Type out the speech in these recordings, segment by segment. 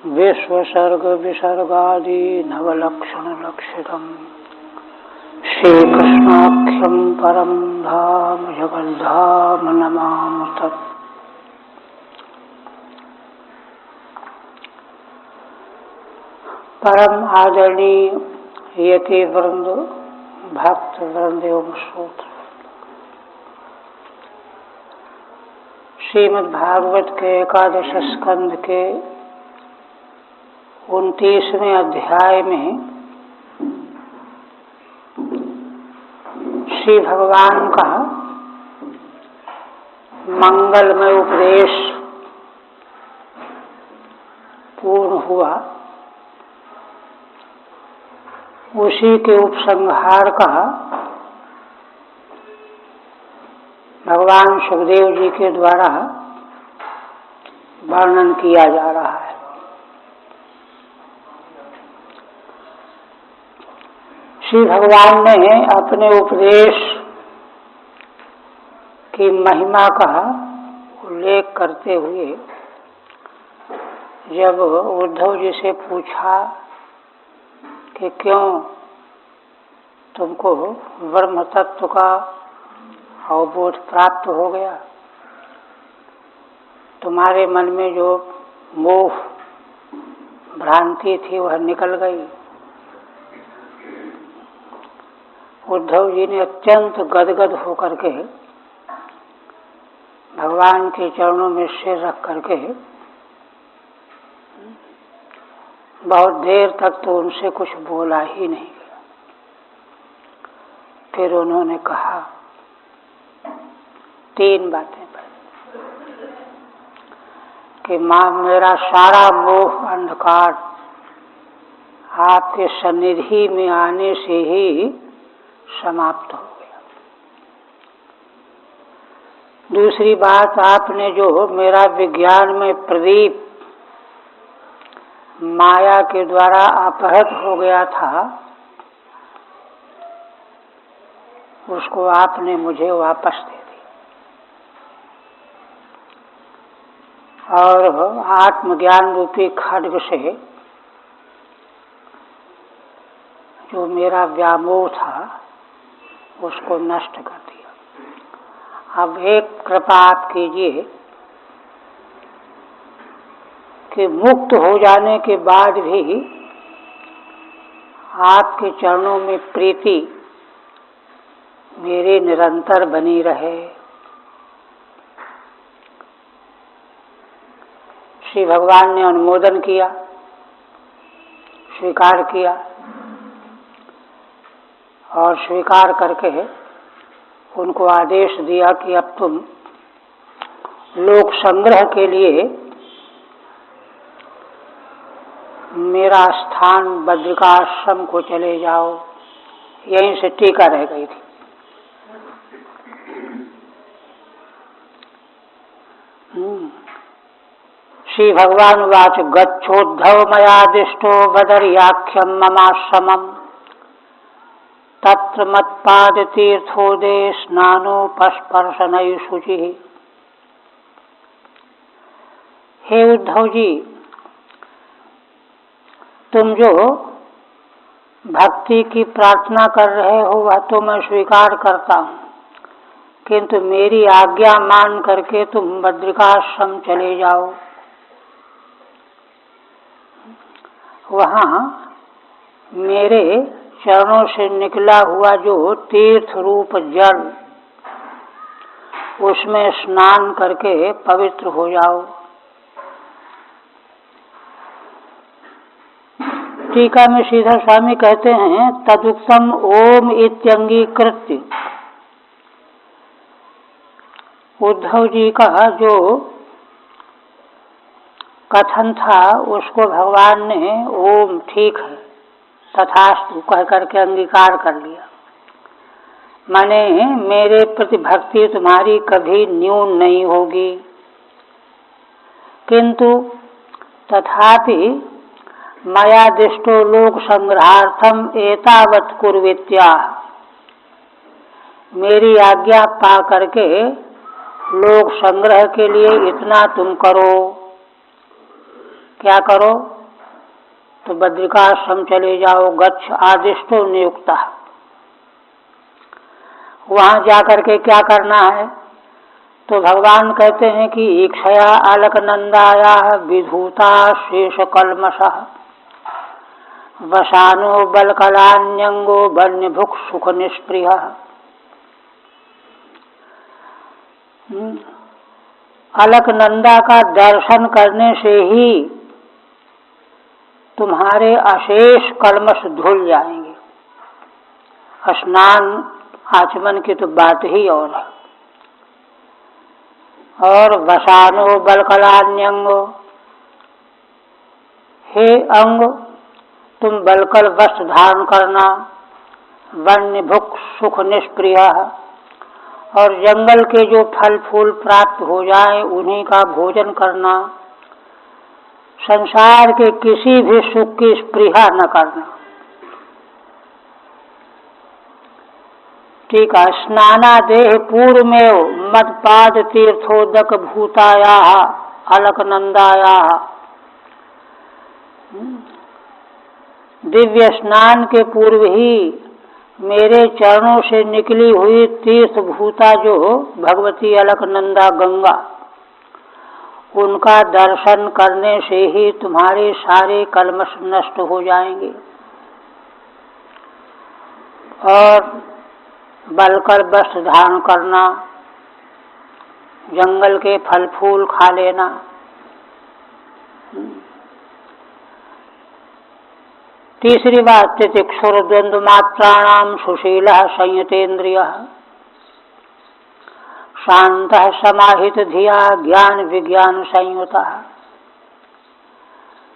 विश्वसर्ग विसर्गादि नवलक्षण लक्षितम् श्रीकृष्णाख्यं परं धाम जगद्धाम नमामि तत्। परम आदरणीय यति वृंद, भक्त वृंद एवं श्रोत्र, श्रीमद् भागवत के एकादश स्कंद के 29वें अध्याय में श्री भगवान का मंगलमय उपदेश पूर्ण हुआ। उसी के उपसंहार का भगवान सुखदेव जी के द्वारा वर्णन किया जा रहा है। श्री भगवान ने अपने उपदेश की महिमा का उल्लेख करते हुए जब उद्धव जी से पूछा कि क्यों तुमको ब्रह्म तत्व का अवबोध प्राप्त हो गया, तुम्हारे मन में जो मोह भ्रांति थी वह निकल गई। उद्धव जी ने अत्यंत गदगद होकर के भगवान के चरणों में सिर रख करके बहुत देर तक तो उनसे कुछ बोला ही नहीं गया। फिर उन्होंने कहा 3 बातें कि माँ, मेरा सारा मोह अंधकार आपके सन्निधि में आने से ही समाप्त हो गया। दूसरी बात, आपने जो मेरा विज्ञान में प्रदीप माया के द्वारा अपहृत हो गया था, उसको आपने मुझे वापस दे दिया और आत्मज्ञान रूपी खड्ग से जो मेरा व्यामोह था उसको नष्ट कर दिया। अब एक कृपा आप कीजिए कि मुक्त हो जाने के बाद भी आपके चरणों में प्रीति मेरे निरंतर बनी रहे। श्री भगवान ने अनुमोदन किया, स्वीकार किया और स्वीकार करके उनको आदेश दिया कि अब तुम लोक संग्रह के लिए मेरा स्थान बद्रिकाश्रम को चले जाओ। यहीं से टीका रह गई थी। श्री भगवान वाच गच्छोद्धव मया दिष्टो बदर्याख्यम ममाश्रमम् तत्र मत्पाद तीर्थोदे स्नानोपस्पर्शनयु शुचि। हे उद्धव जी, तुम जो भक्ति की प्रार्थना कर रहे हो वह तो मैं स्वीकार करता हूँ, किंतु मेरी आज्ञा मान करके तुम बद्रिकाश्रम चले जाओ। वहाँ मेरे चरणों से निकला हुआ जो तीर्थ रूप जल, उसमें स्नान करके पवित्र हो जाओ। टीका में श्रीधर स्वामी कहते हैं, तदुक्तम ओम इत्यंगीकृत्य। उद्धव जी का जो कथन था उसको भगवान ने ओम ठीक है तथास्तु कह करके अंगीकार कर लिया। माने मेरे प्रति भक्ति तुम्हारी कभी न्यून नहीं होगी, किंतु तथापि मया दिष्टो लोक संग्रहार्थम एतावत् कुर्वित्या। मेरी आज्ञा पा करके लोक संग्रह के लिए इतना तुम करो। क्या करो? तो बद्रिकाश्रम चले जाओ, गच्छ आदिष्टो नियुक्ता। वहां जाकर के क्या करना है? तो भगवान कहते हैं कि ईक्षया अलकनंदाया विधूता शेष कलमशः वसानो बलकलान्यंगो वन्यभुक् सुख निष्प्रिय। अलकनंदा का दर्शन करने से ही तुम्हारे अशेष कलमश धुल जाएंगे। स्नान आचमन की तो बात ही और है। और वसानो बलकलान्यंगो, हे अंग तुम बलकल वस्त्र धारण करना। वन्य भुक् सुख निष्प्रिय, और जंगल के जो फल फूल प्राप्त हो जाए उन्हीं का भोजन करना। संसार के किसी भी सुख की स्पृहा न करना। ठीक है। स्नानादेह पूर्व में मदपाद तीर्थोदक भूताया अलकनंदाया। दिव्य स्नान के पूर्व ही मेरे चरणों से निकली हुई तीर्थ भूता जो भगवती अलकनंदा गंगा, उनका दर्शन करने से ही तुम्हारे सारे कलमश नष्ट हो जाएंगे। और बलकर वस्त्र धारण करना, जंगल के फल फूल खा लेना। तीसरी बात, तितिक्षुर द्वंद्व मात्राणाम सुशीलः संयतेन्द्रियः शांतः समाहित धिया ज्ञान विज्ञान संयुतः।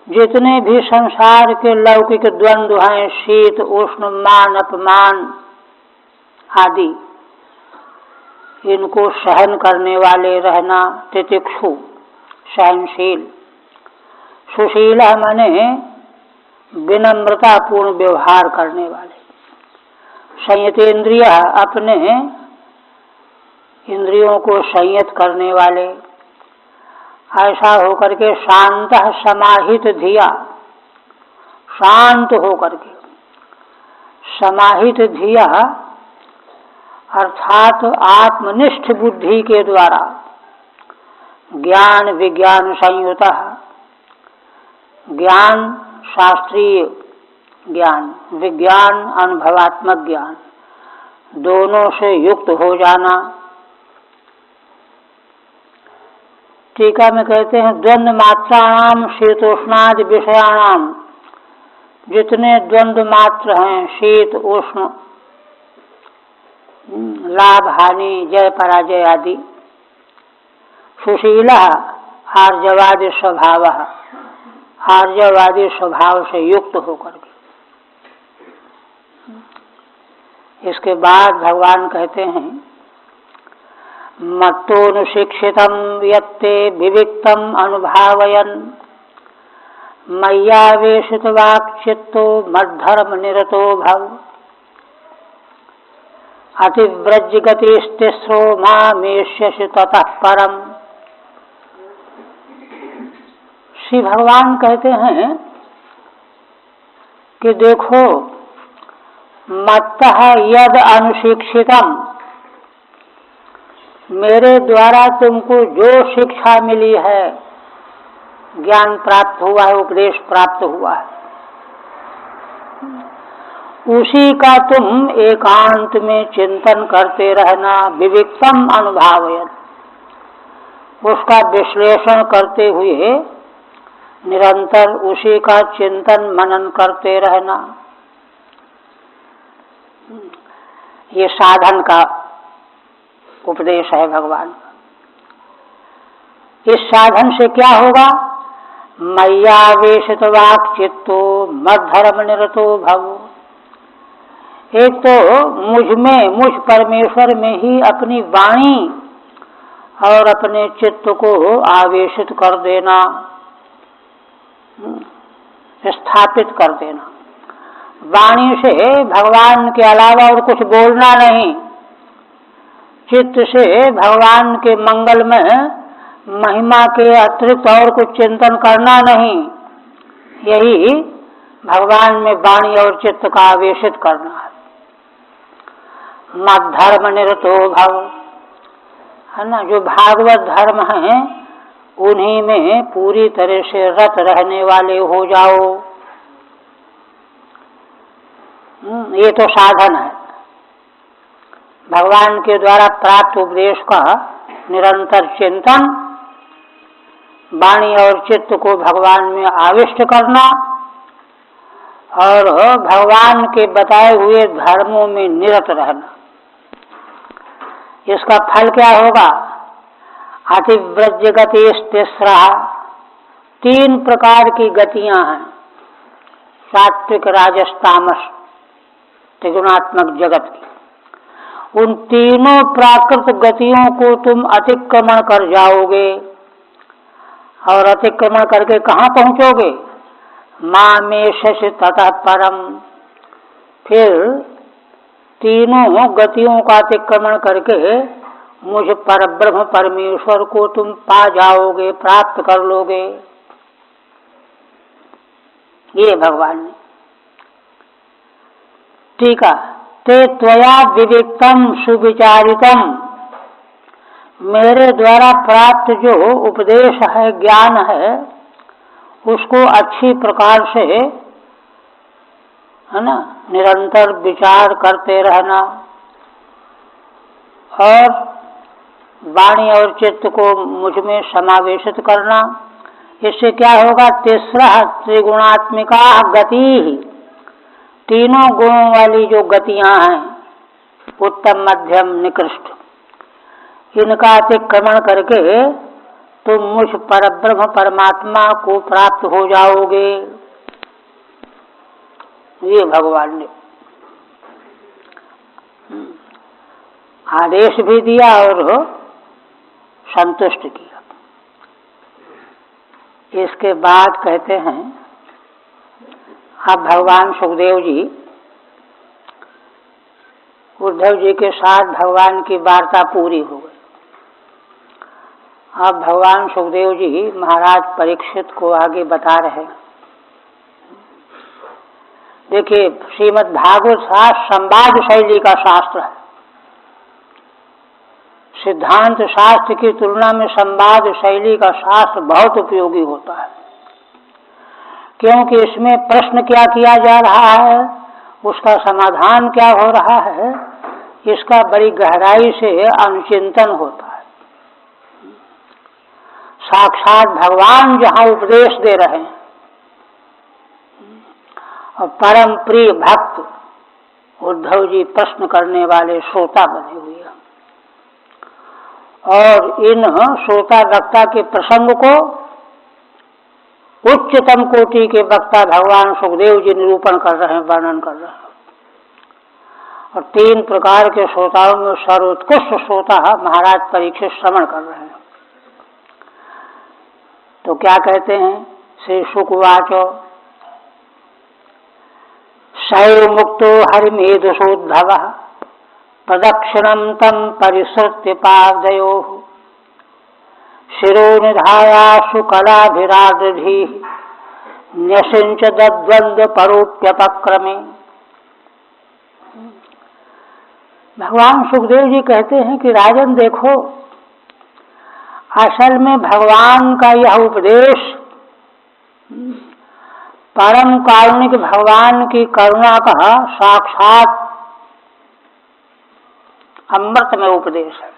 जितने भी संसार के लौकिक द्वंद्व हैं, शीत उष्ण मान अपमान आदि, इनको सहन करने वाले रहना, तितिक्षु सहनशील। सुशील माने विनम्रता पूर्ण व्यवहार करने वाले। संयतेन्द्रिय अपने इंद्रियों को संयत करने वाले। ऐसा होकर के शांत समाहित धिया, शांत होकर के समाहित धिया अर्थात आत्मनिष्ठ बुद्धि के द्वारा ज्ञान विज्ञान संयुत, ज्ञान शास्त्रीय ज्ञान, विज्ञान अनुभवात्मक ज्ञान, दोनों से युक्त हो जाना। टीका में कहते हैं द्वंद्व मात्राणाम शीतोष्णादि विषयाणाम, जितने द्वंद्व मात्र हैं, शीत उष्ण, लाभ हानि जय पराजय आदि। सुशीला आर्जवादी स्वभाव, आर्जवादी स्वभाव से युक्त होकर के। इसके बाद भगवान कहते हैं मत्तोनुशिक्षितम् यत्ते विविक्तम् अनुभावयन् मय्यावेशित वाक्चित्तो मद्धर्म निरतो भव अतिव्रज गतिस्तिस्रो मामेष्यसि ततः परम। श्री भगवान कहते हैं कि देखो, मत्तः यद अनुशिक्षितम, मेरे द्वारा तुमको जो शिक्षा मिली है, ज्ञान प्राप्त हुआ है, उपदेश प्राप्त हुआ है, उसी का तुम एकांत में चिंतन करते रहना। विविक्तम अनुभावयन्, उसका विश्लेषण करते हुए निरंतर उसी का चिंतन मनन करते रहना। ये साधन का उपदेश है भगवान। इस साधन से क्या होगा? मय्यावेशित वाक् चित्तो मद्धर्म निरतो भव। एक तो मुझ परमेश्वर में ही अपनी वाणी और अपने चित्त को आवेशित कर देना, स्थापित कर देना। वाणी से भगवान के अलावा और कुछ बोलना नहीं, चित्त से भगवान के मंगल में महिमा के अतिरिक्त और कुछ चिंतन करना नहीं। यही भगवान में वाणी और चित्त का आवेशित करना है। मत धर्म निरतो भव, है ना, जो भागवत धर्म है उन्हीं में पूरी तरह से रत रहने वाले हो जाओ। ये तो साधन है। भगवान के द्वारा प्राप्त उपदेश का निरंतर चिंतन, वाणी और चित्त को भगवान में आविष्ट करना और भगवान के बताए हुए धर्मों में निरत रहना। इसका फल क्या होगा? अतिव्रज गति तिस्रा, 3 प्रकार की गतियां हैं सात्विक राजस तामस त्रिगुणात्मक जगत की। उन तीनों प्राकृत गतियों को तुम अतिक्रमण कर जाओगे और अतिक्रमण करके कहाँ पहुंचोगे? मामेशस ततः परम। फिर तीनों गतियों का अतिक्रमण करके मुझ पर ब्रह्म परमेश्वर को तुम पा जाओगे, प्राप्त कर लोगे। ये भगवान ने टीका, ते त्वया विविक्तम सुविचारितम, मेरे द्वारा प्राप्त जो उपदेश है, ज्ञान है, उसको अच्छी प्रकार से, है ना, निरंतर विचार करते रहना और वाणी और चित्त को मुझ में समावेशित करना। इससे क्या होगा? तीसरा त्रिगुणात्मिका गति, तीनों गुणों वाली जो गतियां हैं, उत्तम मध्यम निकृष्ट, इनका अतिक्रमण करके तुम मुझ परब्रह्म परमात्मा को प्राप्त हो जाओगे। ये भगवान ने आदेश भी दिया और संतुष्ट किया। इसके बाद कहते हैं, अब भगवान सुखदेव जी उद्धव जी के साथ भगवान की वार्ता पूरी हो गई। अब भगवान सुखदेव जी महाराज परीक्षित को आगे बता रहे हैं। देखिए, श्रीमद् भागवत शास्त्र संवाद शैली का शास्त्र है। सिद्धांत शास्त्र की तुलना में संवाद शैली का शास्त्र बहुत उपयोगी होता है, क्योंकि इसमें प्रश्न क्या किया जा रहा है, उसका समाधान क्या हो रहा है, इसका बड़ी गहराई से अनुचिंतन होता है। साक्षात भगवान जहाँ उपदेश दे रहे हैं और परम प्रिय भक्त उद्धव जी प्रश्न करने वाले श्रोता बने हुए हैं, और इन श्रोता वक्ता के प्रसंग को उच्चतम कोटि के वक्ता भगवान सुखदेव जी निरूपण कर रहे हैं, वर्णन कर रहे हैं। और 3 प्रकार के श्रोताओं में सर्वोत्कृष्ट श्रोता महाराज परीक्षित श्रवण कर रहे हैं। तो क्या कहते हैं? श्री शुकवाचो शैव मुक्तो हरिमेधुषोद्धव प्रदक्षिणं तम परिसृत्य पादयोः शिरो निधायाशु कलाभिरादधी न्यसिंच द्वंद्व परोप्यपक्रमे। भगवान सुखदेव जी कहते हैं कि राजन देखो, असल में भगवान का यह उपदेश परम कारुणिक भगवान की करुणा का साक्षात अमृतमय उपदेश है।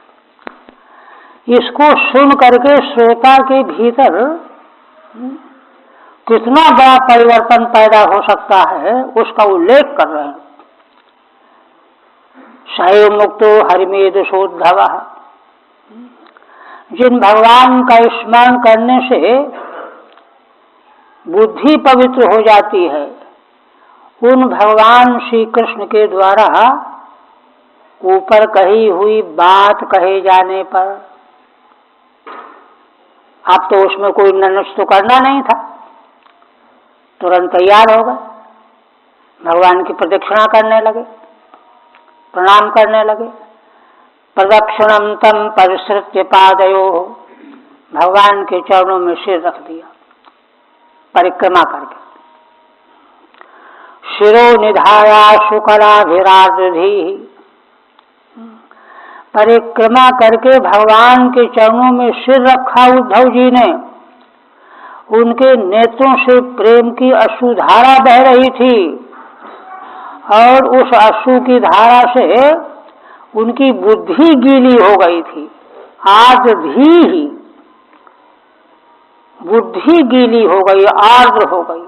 इसको सुन करके श्रोता के भीतर कितना बड़ा परिवर्तन पैदा हो सकता है, उसका उल्लेख कर रहे हैं। शैव मुक्तो हरिमेधुषोद्धव, जिन भगवान का स्मरण करने से बुद्धि पवित्र हो जाती है, उन भगवान श्री कृष्ण के द्वारा ऊपर कही हुई बात कहे जाने पर, अब तो उसमें कोई ननुस तो करना नहीं था, तुरंत तैयार हो गए, भगवान की प्रदक्षिणा करने लगे, प्रणाम करने लगे। प्रदक्षिणम तम परिसृत्य पादयोः, भगवान के चरणों में सिर रख दिया परिक्रमा करके। शिरो निधाया शुकलाभिराधी। परिक्रमा करके भगवान के चरणों में सिर रखा उद्धव जी ने। उनके नेत्रों से प्रेम की अश्रुधारा बह रही थी और उस अश्रु की धारा से उनकी बुद्धि गीली हो गई थी। आर्द्रधी ही बुद्धि गीली हो गई, आर्द्र हो गई।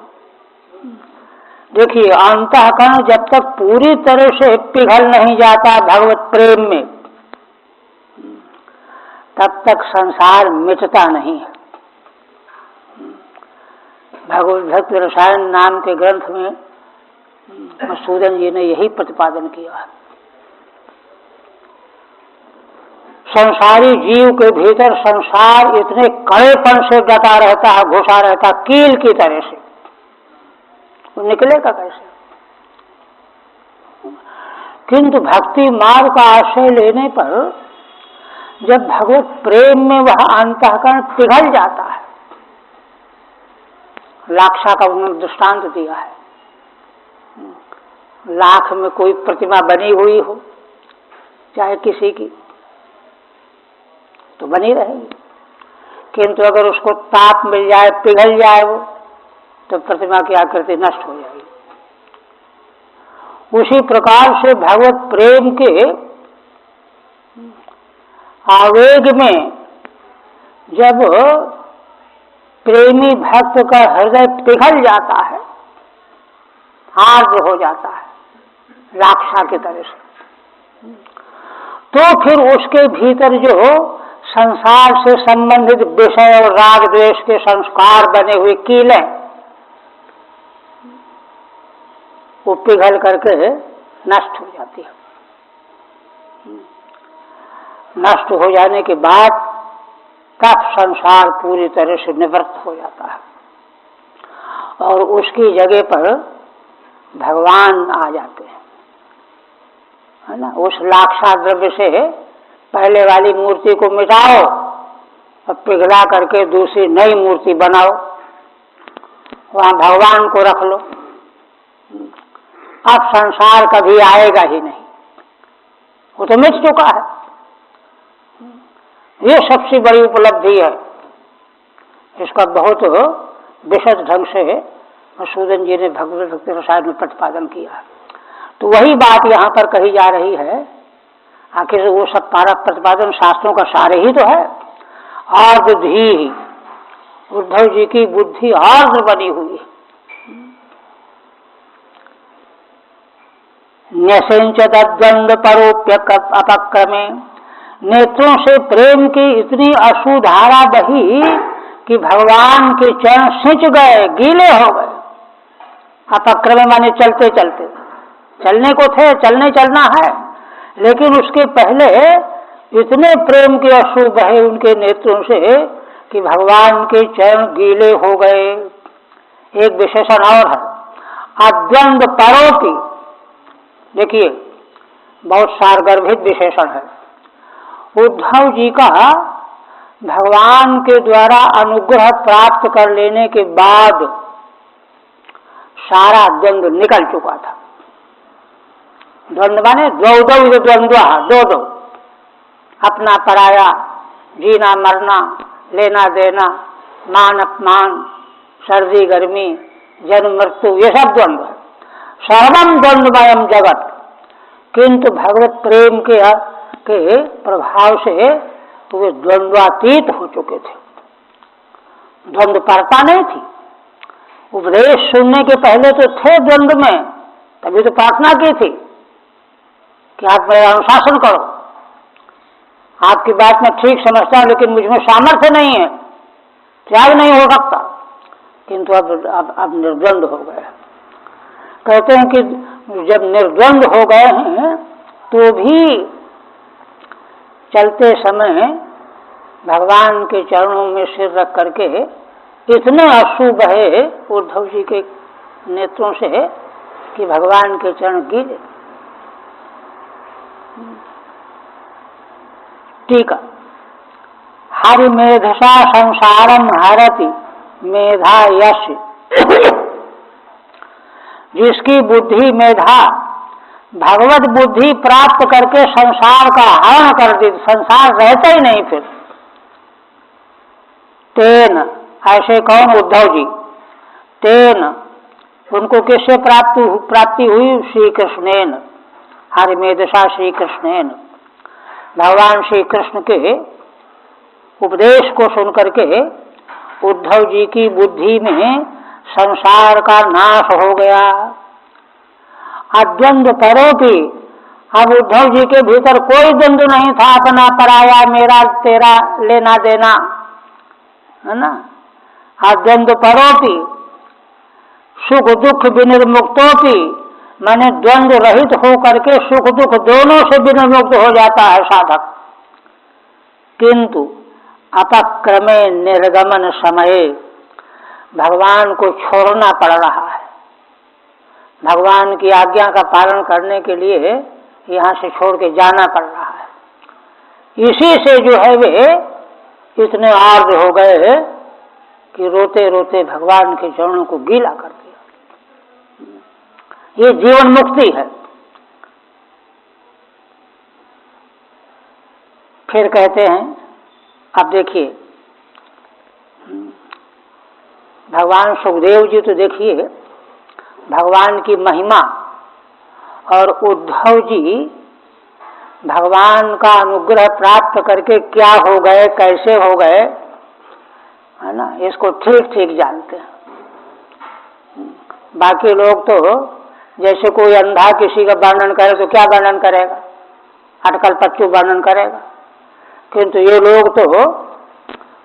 देखिए, अंतःकरण जब तक पूरी तरह से पिघल नहीं जाता भगवत प्रेम में, तब तक संसार मिटता नहीं है। भगवत भक्ति रसायन नाम के ग्रंथ में मधुसूदन जी ने यही प्रतिपादन किया है। संसारी जीव के भीतर संसार इतने कड़ेपन से डटा रहता है, घुसा रहता, कील की तरह से। वो निकलेगा कैसे? किंतु भक्ति मार्ग का आश्रय लेने पर जब भगवत प्रेम में वह अंतःकरण पिघल जाता है, लाक्षा का उन्होंने दृष्टांत दिया है। लाख में कोई प्रतिमा बनी हुई हो, चाहे किसी की, तो बनी रहेगी, किंतु अगर उसको ताप मिल जाए, पिघल जाए वो, तो प्रतिमा की आकृति नष्ट हो जाएगी। उसी प्रकार से भगवत प्रेम के आवेग में जब प्रेमी भक्त का हृदय पिघल जाता है, आर्द्र हो जाता है लाक्षा की तरह से, तो फिर उसके भीतर जो संसार से संबंधित विषय और राग द्वेष के संस्कार बने हुए कीलें, वो पिघल करके नष्ट हो जाती है। नष्ट हो जाने के बाद तब संसार पूरी तरह से निवृत्त हो जाता है और उसकी जगह पर भगवान आ जाते हैं, है ना। उस लाक्षा द्रव्य से पहले वाली मूर्ति को मिटाओ और पिघला करके दूसरी नई मूर्ति बनाओ, वहां भगवान को रख लो। अब संसार कभी आएगा ही नहीं, वो तो मिट चुका है। ये सबसे बड़ी उपलब्धि है। इसका बहुत विशद ढंग से मधुसूदन जी ने भगवत भक्ति रसायन में प्रतिपादन किया है। तो वही बात यहाँ पर कही जा रही है। आखिर वो सब पारा प्रतिपादन शास्त्रों का सार ही तो है। आर्द्रधी, उद्धव जी की बुद्धि आर्द्र बनी हुई है। न्यसिंचत द्वंद्व परोप्य अपक्रमे, नेत्रों से प्रेम की इतनी अश्रुधारा बही कि भगवान के चरण सिंच गए, गीले हो गए। अपक्रमे माने चलते चलते, चलने को थे, चलना है, लेकिन उसके पहले इतने प्रेम के अश्रु बहे उनके नेत्रों से कि भगवान के चरण गीले हो गए। एक विशेषण और है, अद्वंद परोपी। देखिए, बहुत सारगर्भित विशेषण है। उद्धव जी का भगवान के द्वारा अनुग्रह प्राप्त कर लेने के बाद सारा द्वंद्व निकल चुका था। द्वंद्व माने द्वंद्व, दो, अपना पराया, जीना मरना, लेना देना, मान अपमान, सर्दी गर्मी, जन्म मृत्यु, ये सब द्वंद्व है। सर्वम द्वंद्वमयम जगत। किंतु भगवत प्रेम के प्रभाव से तो वे द्वंद्वातीत हो चुके थे, द्वंद्व परता नहीं थी। उपदेश सुनने के पहले तो थे द्वंद्व में, तभी तो प्रार्थना की थी कि आप मेरा अनुशासन करो। आपकी बात मैं ठीक समझता हूं, लेकिन मुझमें सामर्थ्य नहीं है, त्याग नहीं हो सकता। किंतु अब निर्द्वंद हो गए। कहते हैं कि जब निर्द्वंद हो गए हैं तो भी चलते समय भगवान के चरणों में सिर रख करके इतने अश्रु बहे उद्धव जी के नेत्रों से कि भगवान के चरण गीले। ठीक है। हरि मेधसा संसारम हरति मेधा यश। जिसकी बुद्धि मेधा भगवत बुद्धि प्राप्त करके संसार का हरण कर दी, संसार रहता ही नहीं फिर। तेन, ऐसे कौन? उद्धव जी। तेन, उनको किससे प्राप्ति हुई? श्री कृष्णेन, हरिमेधसा श्री कृष्णेन। भगवान श्री कृष्ण के उपदेश को सुनकर के उद्धव जी की बुद्धि में संसार का नाश हो गया। अद्वंद्व परोपि, अब उद्धव जी के भीतर कोई द्वंद्व नहीं था, अपना पराया, मेरा तेरा, लेना देना, है ना। अद्वंद्व परोपि सुख दुख विनिर्मुक्तोपि, माने द्वंद्व रहित हो करके सुख दुख दोनों से विनिर्मुक्त हो जाता है साधक। किंतु अपक्रमे निर्गमन समये भगवान को छोड़ना पड़ रहा है। भगवान की आज्ञा का पालन करने के लिए यहाँ से छोड़ के जाना पड़ रहा है। इसी से जो है वे इतने आर्द्र हो गए कि रोते रोते भगवान के चरणों को गीला कर दिया। ये जीवन मुक्ति है। फिर कहते हैं, अब देखिए भगवान सुखदेव जी, तो देखिए भगवान की महिमा, और उद्धव जी भगवान का अनुग्रह प्राप्त करके क्या हो गए, कैसे हो गए, है ना, इसको ठीक ठीक जानते हैं। बाकी लोग तो जैसे कोई अंधा किसी का वर्णन करे तो क्या वर्णन करेगा? अटकल पट्टू वर्णन करेगा। किंतु ये लोग तो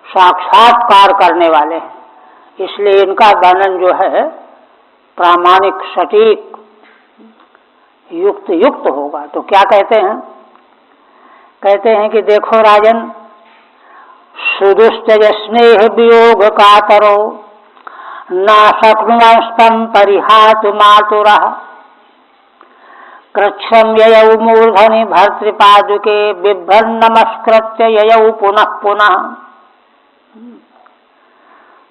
साक्षात्कार करने वाले हैं, इसलिए इनका वर्णन जो है प्रामाणिक, सटीक, युक्त होगा। तो क्या कहते हैं? कहते हैं कि देखो राजन, सुदुष्टज स्नेह वियोग कातरो ना शक्नुवंस्तम परिहातु मातुरः कृच्छ्रम ययौ मूर्धनि भर्तृपादुके बिभ्रन् नमस्कृत्य ययौ पुनः पुनः।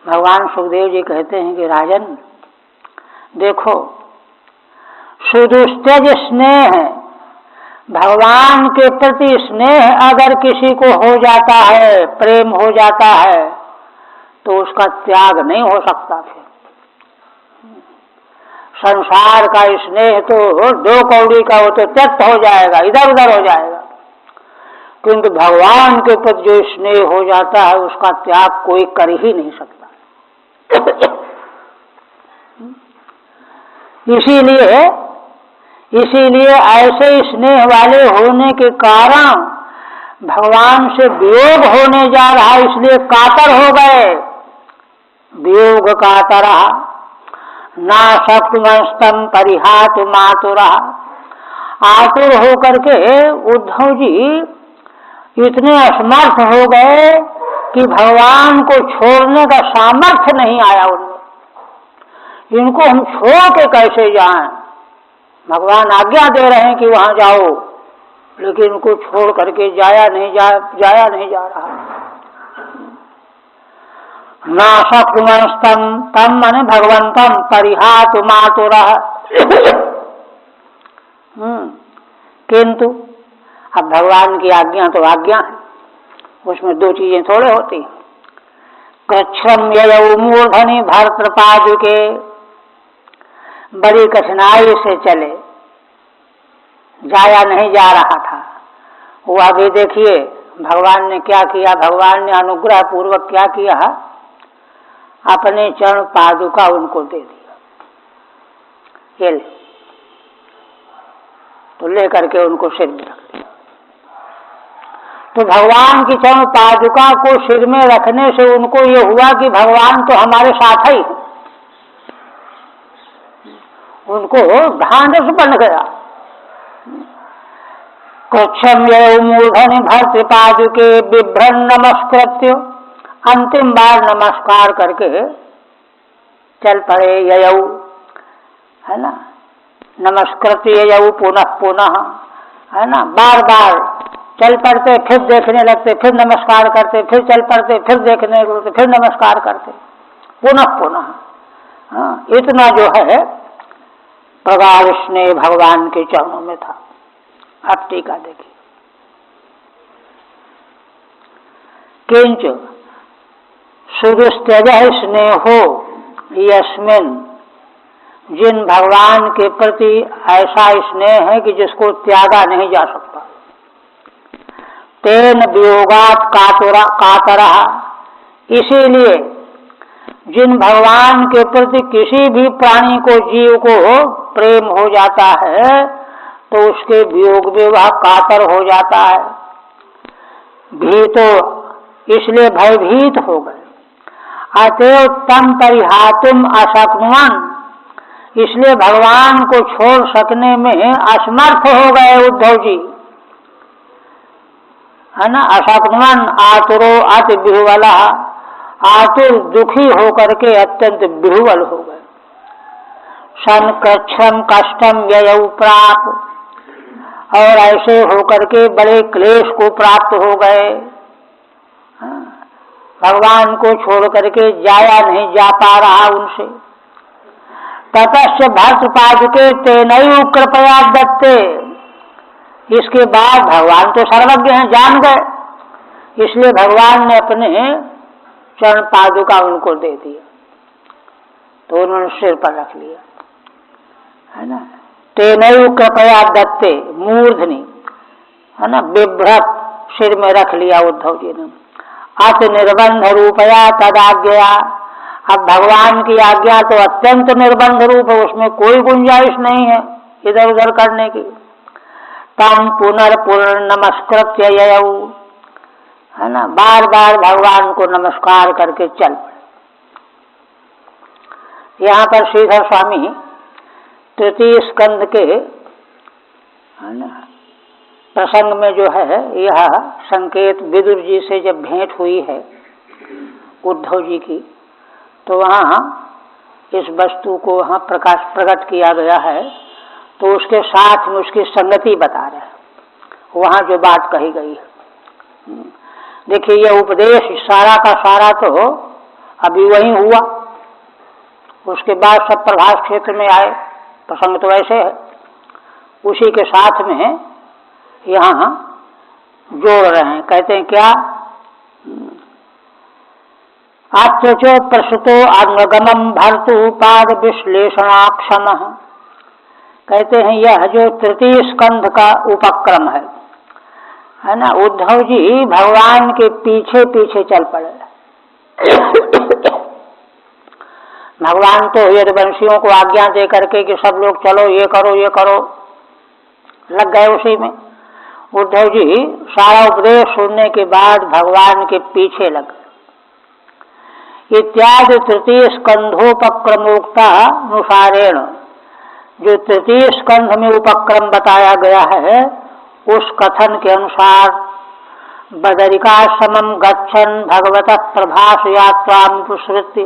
भगवान सुखदेव जी कहते हैं कि राजन देखो, सुदुष्टज स्नेह, भगवान के प्रति स्नेह अगर किसी को हो जाता है, प्रेम हो जाता है, तो उसका त्याग नहीं हो सकता। फिर संसार का स्नेह तो 2 कौड़ी का, वो तो त्यक्त हो जाएगा, इधर उधर हो जाएगा। किंतु भगवान के प्रति जो स्नेह हो जाता है उसका त्याग कोई कर ही नहीं सकता। इसीलिए ऐसे स्नेह वाले होने के कारण भगवान से वियोग होने जा रहा, इसलिए कातर हो गए। वियोग कातरा ना शक्नुवंस्तम परिहातु मातुरा। आतुर होकर के उद्धव जी इतने असमर्थ हो गए कि भगवान को छोड़ने का सामर्थ्य नहीं आया उनमें। इनको हम छोड़ के कैसे जाएं? भगवान आज्ञा दे रहे हैं कि वहां जाओ, लेकिन उनको छोड़ करके जाया नहीं जा रहा। ना शक्नुवंस्तम, तम माने भगवंतम, परिहातु मातुरः। किंतु अब भगवान की आज्ञा तो आज्ञा है, उसमें 2 चीजें थोड़े होती। कृच्छ्रम ययौ मूर्धनि भर्तृपादुके, बड़ी कठिनाई से चले, जाया नहीं जा रहा था। वो अभी देखिए भगवान ने क्या किया, भगवान ने अनुग्रह पूर्वक क्या किया, अपने चरण पादुका उनको दे दिया। ये ले, तो लेकर के उनको सिर में रख दिया। तो भगवान की चरण पादुका को सिर में रखने से उनको ये हुआ कि भगवान तो हमारे साथ ही है। उनको ढांढस बन गया। कृच्छ्रम ययौ मूर्धनि भर्तृपादुके बिभ्रन् नमस्कृत्य, अंतिम बार नमस्कार करके चल पड़े। ययौ, है ना, नमस्कृत्य ययौ पुनः पुनः, है ना, बार बार चल पड़ते, फिर देखने लगते, फिर नमस्कार करते, फिर चल पड़ते, फिर देखने लगते, फिर नमस्कार करते, पुनः पुनः। हाँ, इतना जो है प्रगाढ़ स्नेह भगवान के चरणों में था। अब टीका देखिए। किंच सुदुस्त्यज स्नेहो यस्मिन, जिन भगवान के प्रति ऐसा स्नेह है कि जिसको त्यागा नहीं जा सकता। तेन वियोगात कातरः, इसीलिए जिन भगवान के प्रति किसी भी प्राणी को, जीव को प्रेम हो जाता है तो उसके वियोग में वह कातर हो जाता है। भीतो, इसलिए भयभीत हो गए। अतएव तम परिहातुम अशक्नुवन, इसलिए भगवान को छोड़ सकने में असमर्थ हो गए उद्धव जी, है ना। अशक्नुवन आतुरो अति विह्वलः, आतुर दुखी होकर के अत्यंत विह्वल हो गए। संकृच्छम कष्टम ययौ प्राप, और ऐसे होकर के बड़े क्लेश को प्राप्त हो गए। भगवान को छोड़ करके जाया नहीं जा पा रहा उनसे। ततश्च भर्तृपादुके तेनैव कृपया दत्ते, इसके बाद भगवान तो सर्वज्ञ हैं, जान गए, इसलिए भगवान ने अपने चरण पादुका उनको दे दिया, तो उन्होंने सिर पर रख लिया, है ना। तेनैव कृपया दत्ते, मूर्धनि, है ना, बिभ्रत सिर में रख लिया उद्धव जी ने। अति निर्बंध रूपया तदाज्ञया, अब भगवान की आज्ञा तो अत्यंत निर्बंध रूप है, उसमें कोई गुंजाइश नहीं है इधर उधर करने की। तम पुनर्पुनर् नमस्कृत्य ययौ, है ना, बार बार भगवान को नमस्कार करके चल पड़े। यहाँ पर श्रीधर स्वामी तृतीय स्कंद के, है ना, प्रसंग में जो है यह संकेत विदुर जी से जब भेंट हुई है उद्धव जी की, तो वहाँ इस वस्तु को वहाँ प्रकट किया गया है, तो उसके साथ में उसकी संगति बता रहे हैं, वहाँ जो बात कही गई है। देखिए यह उपदेश सारा का सारा तो अभी वही हुआ, उसके बाद सब प्रभास क्षेत्र में आए, प्रसंग तो ऐसे है, उसी के साथ में यहाँ जोड़ रहे हैं। कहते हैं क्या, आत्मचो प्रसुतो अनुगमम भर्तु पाद विश्लेषणाक्षम, कहते हैं यह जो तृतीय स्कंध का उपक्रम है ना, उद्धव जी भगवान के पीछे पीछे चल पड़े। भगवान तो यदुवंशियों को आज्ञा दे करके कि सब लोग चलो ये करो, लग गए उसी में। उद्धव जी सारा उपदेश सुनने के बाद भगवान के पीछे लग गए। इत्यादि तृतीय स्कंधोपक्रमोक्ता अनुसारेण, जो तृतीय स्कंध में उपक्रम बताया गया है उस कथन के अनुसार बदरिकाश्रमं गच्छन् भगवतः प्रभास यात्रामुपसृत्य,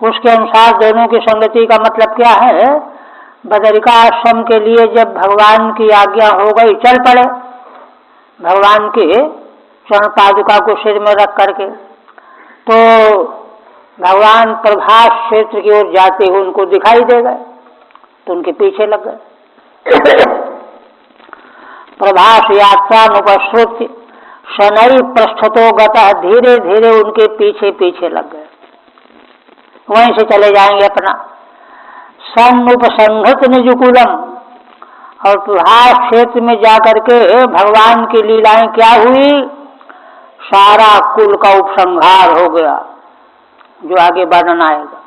उसके अनुसार दोनों की संगति का मतलब क्या है, बदरिकाश्रम के लिए जब भगवान की आज्ञा हो गई चल पड़े, भगवान के चरण पादुका को सिर में रख करके, तो भगवान प्रभास क्षेत्र की ओर जाते हुए उनको दिखाई दे गए, तो उनके पीछे लग गए। प्रभास यात्रा अनुपश्रुत्य शनैः पृष्ठतो गतः, धीरे धीरे उनके पीछे पीछे लग गए, वहीं से चले जाएंगे अपना। सन्नुपसंहृत निजुकुलम, और प्रभास क्षेत्र में जाकर के भगवान की लीलाएं क्या हुई, सारा कुल का उपसंहार हो गया, जो आगे वर्णन आएगा।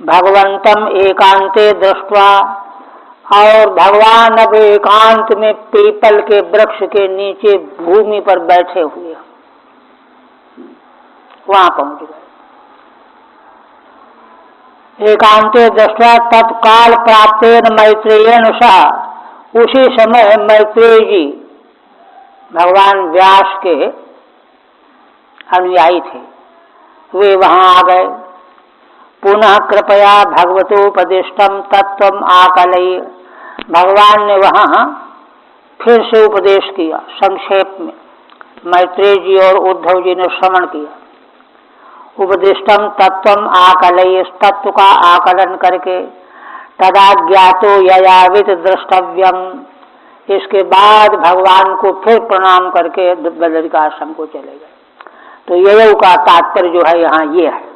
भगवंतम एकांते दृष्ट्वा, और भगवान अब एकांत में पीपल के वृक्ष के नीचे भूमि पर बैठे हुए, वहां पहुंच गए। एकांते दृष्ट्वा तत्काल प्राप्तेन मैत्रेयेण सह, उसी समय मैत्रेय जी भगवान व्यास के अनुयायी थे, वे वहां आ गए। पुनः कृपया भगवतोपदिष्टम तत्वम आकलय, भगवान ने वहां फिर से उपदेश किया संक्षेप में, मैत्रेय जी और उद्धव जी ने श्रवण किया। उपदिष्टम तत्वम आकलय, तत्व का आकलन करके तदा ज्ञातो ययावित द्रष्टव्यम। इसके बाद भगवान को फिर प्रणाम करके बदरिकाश्रम को चले गए। तो ययौ का तात्पर्य जो है यहाँ ये है।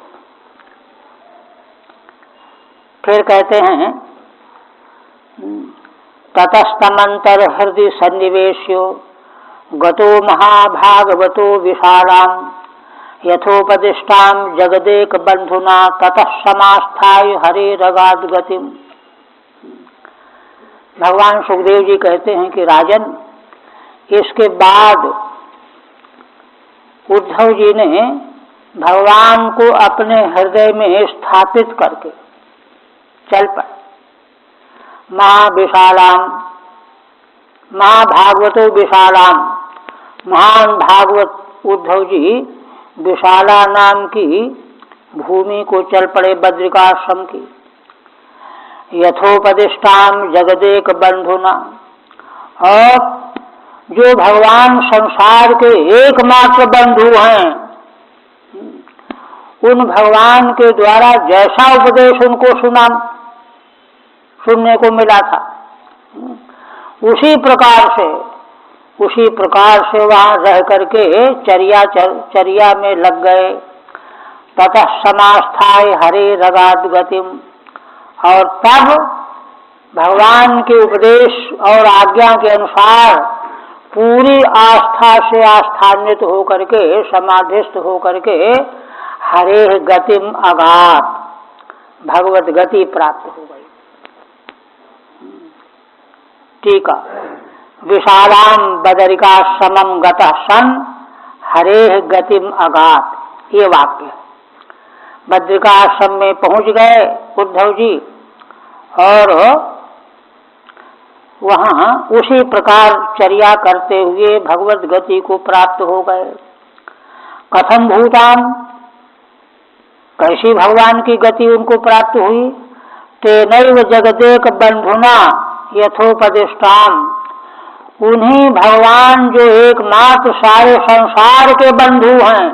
फिर कहते हैं ततस्तमंतर हृदय सन्निवेश्यो गतो महाभागवतो विशालाम यथोपदिष्टाम जगदेक बंधुना ततः समास्थाय हरे रगाद गतिम। भगवान सुखदेव जी कहते हैं कि राजन, इसके बाद उद्धव जी ने भगवान को अपने हृदय में स्थापित करके चल पड़े। महाविशालाम, महाभागवतो विशालाम, महान भागवत उद्धव जी विशाला नाम की भूमि को चल पड़े, बद्रिकाश्रम की। यथोपदिष्टाम जगदेक बंधुना, और जो भगवान संसार के एकमात्र बंधु हैं, उन भगवान के द्वारा जैसा उपदेश उनको सुनने को मिला था, उसी प्रकार से वहाँ रह करके चर्या में लग गए। ततः समास्थाय हरे रगाद गतिम, और तब भगवान के उपदेश और आज्ञा के अनुसार पूरी आस्था से आस्थान्वित होकर के, समाधिस्थ होकर के हरे गतिम अगात, भगवत गति प्राप्त हो गई। टीका विशालाम बदरिकाश्रमम गतः सन हरे गतिम अगात, ये वाक्य। बद्रिकाश्रम में पहुंच गए उद्धव जी और वहाँ उसी प्रकार चर्या करते हुए भगवत गति को प्राप्त हो गए। कथम भूतान, कैसी भगवान की गति उनको प्राप्त हुई? तेनैव जगदेक बंधुना यथोपदिष्टाम, उन्हीं भगवान जो एकमात्र सारे संसार के बंधु हैं,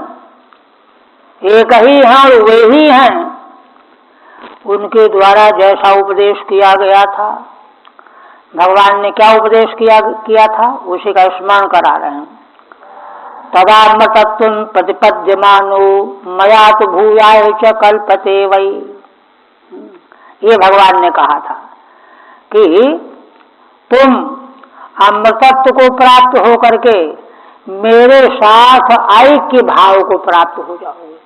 एक ही हैं, वे ही हैं, उनके द्वारा जैसा उपदेश किया गया था, भगवान ने क्या उपदेश किया था, उसी का स्मरण करा रहे हैं। तदात्म तत्व प्रतिपद्यमानो मया तो भूयाय च कल्पते वै, ये भगवान ने कहा था कि तुम अमृतत्व को प्राप्त होकर के मेरे साथ ऐक्य भाव को प्राप्त हो जाओगे,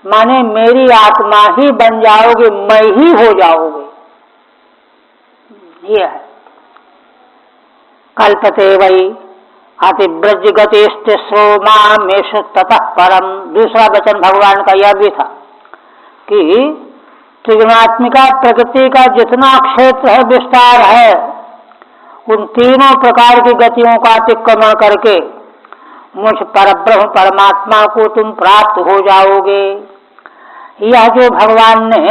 माने मेरी आत्मा ही बन जाओगे, मैं ही हो जाओगे, ये है। कल्पते वै अतिव्रज गतिस्तिस्रो मामेष ततः परम, दूसरा वचन भगवान का यह भी था कि त्रिगुणात्मिका प्रकृति का जितना क्षेत्र है, विस्तार है, उन तीनों प्रकार की गतियों का अतिक्रमण करके मुझ परब्रह्म परमात्मा को तुम प्राप्त हो जाओगे। यह जो भगवान ने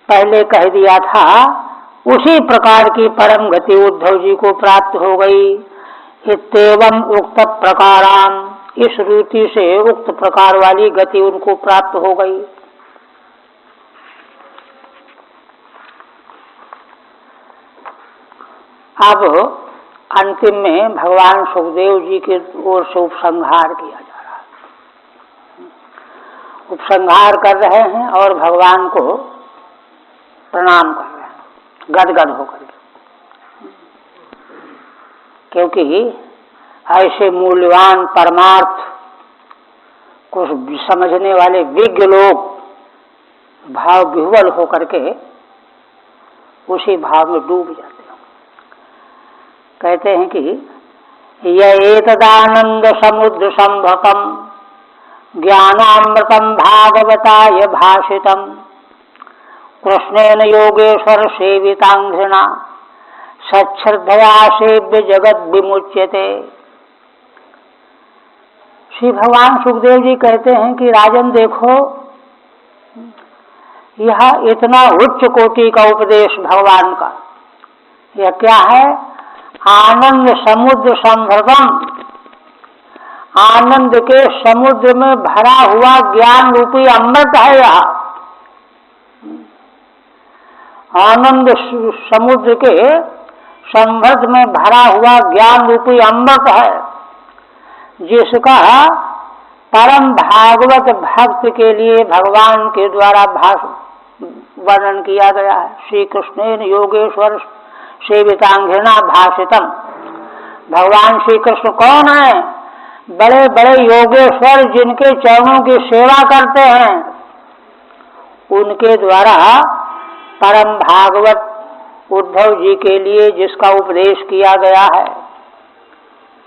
पहले कह दिया था, उसी प्रकार की परम गति उद्धव जी को प्राप्त हो गई। इत्येवं उक्त प्रकाराम, इस रीति से उक्त प्रकार वाली गति उनको प्राप्त हो गई। अब अंतिम में भगवान सुखदेव जी की ओर से उपसंहार किया जा रहा है। उपसंहार कर रहे हैं और भगवान को प्रणाम कर रहे हैं गदगद होकर के, क्योंकि ऐसे मूल्यवान परमार्थ को समझने वाले विज्ञ लोग भाव विह्वल होकर के उसी भाव में डूब जाते हैं। कहते हैं कि एतदानंद समुद्र संभवम ज्ञानामृतम भागवताय भाषितम कृष्णेन योगेश्वर सेवितांघ्रिणा सच्छ्रद्धया सेव्य जगत विमुच्यते। श्री भगवान सुखदेव जी कहते हैं कि राजन देखो, यह इतना उच्च कोटि का उपदेश भगवान का, यह क्या है? आनंद समुद्र संभ्रम, आनंद के समुद्र में भरा हुआ ज्ञान रूपी अमृत है यह। आनंद समुद्र के संभ्रत में भरा हुआ ज्ञान रूपी अमृत है, जिसका परम भागवत भक्त के लिए भगवान के द्वारा वर्णन किया गया है। श्री कृष्णेन योगेश्वर सेवितांघ्रिणा भाषितम। भगवान श्री कृष्ण कौन है? बड़े बड़े योगेश्वर जिनके चरणों की सेवा करते हैं, उनके द्वारा परम भागवत उद्धव जी के लिए जिसका उपदेश किया गया है,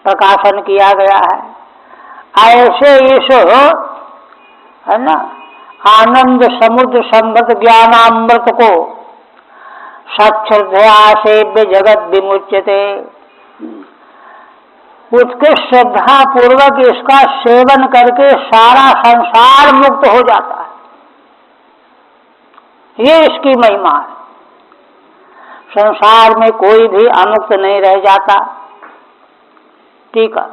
प्रकाशन किया गया है, ऐसे इस है ना आनंद समुद्र संभृत ज्ञानामृत को सच्छ्रद्धया सेव्य जगत विमुच्यते। उत्कृष्ट श्रद्धा पूर्वक इसका सेवन करके सारा संसार मुक्त हो जाता है। ये इसकी महिमा है। संसार में कोई भी अमुक्त नहीं रह जाता। ठीक है।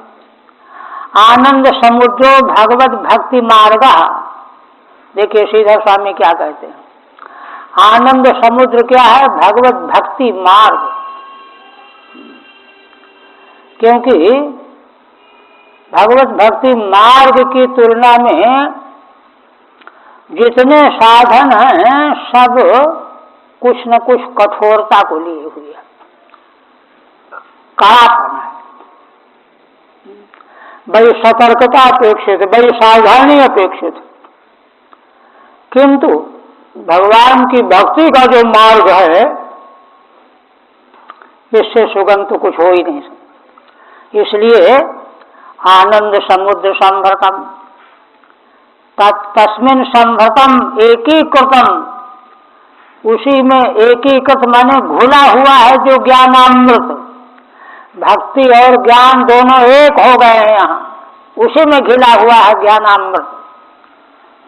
आनंद समुद्रो भगवत भक्ति मार्ग। देखिए श्रीधर स्वामी क्या कहते हैं। आनंद समुद्र क्या है? भगवत भक्ति मार्ग। क्योंकि भगवत भक्ति मार्ग की तुलना में जितने साधन हैं सब कुछ न कुछ कठोरता को लिए हुए है, कड़ापन है, बड़ी सतर्कता अपेक्षित है, बड़ी सावधानी अपेक्षित है। किंतु भगवान की भक्ति का जो मार्ग है इससे सुगम तो कुछ हो ही नहीं सकता। इसलिए आनंद समुद्र संभृतम तस्मिन संभृतम एकीकृतम, उसी में एकीकृत माने घुला हुआ है जो ज्ञानामृत। भक्ति और ज्ञान दोनों एक हो गए हैं यहाँ, उसी में घिला हुआ है ज्ञानामृत।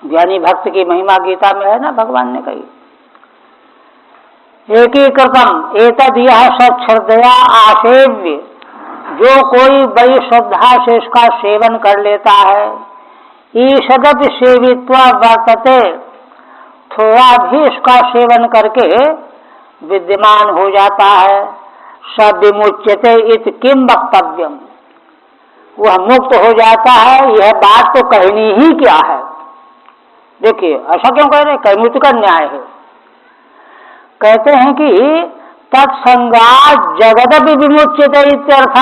ज्ञानी भक्त की महिमा गीता में है ना, भगवान ने कही एकीकृतम एतद यह सच्छ्रद्धया आसेव्य। जो कोई बड़ी श्रद्धा से इसका सेवन कर लेता है, ईषदपि सेवित्वा वर्तते, थोड़ा भी इसका सेवन करके विद्यमान हो जाता है। सब विमुच्यते इत किम वक्तव्यम, वह मुक्त हो जाता है। यह बात तो कहनी ही क्या है। देखिए ऐसा क्यों कह रहे? कैमुक्ति का न्याय है। कहते हैं कि तत्संगात जगदपि विमुच्यते इत्यर्थ।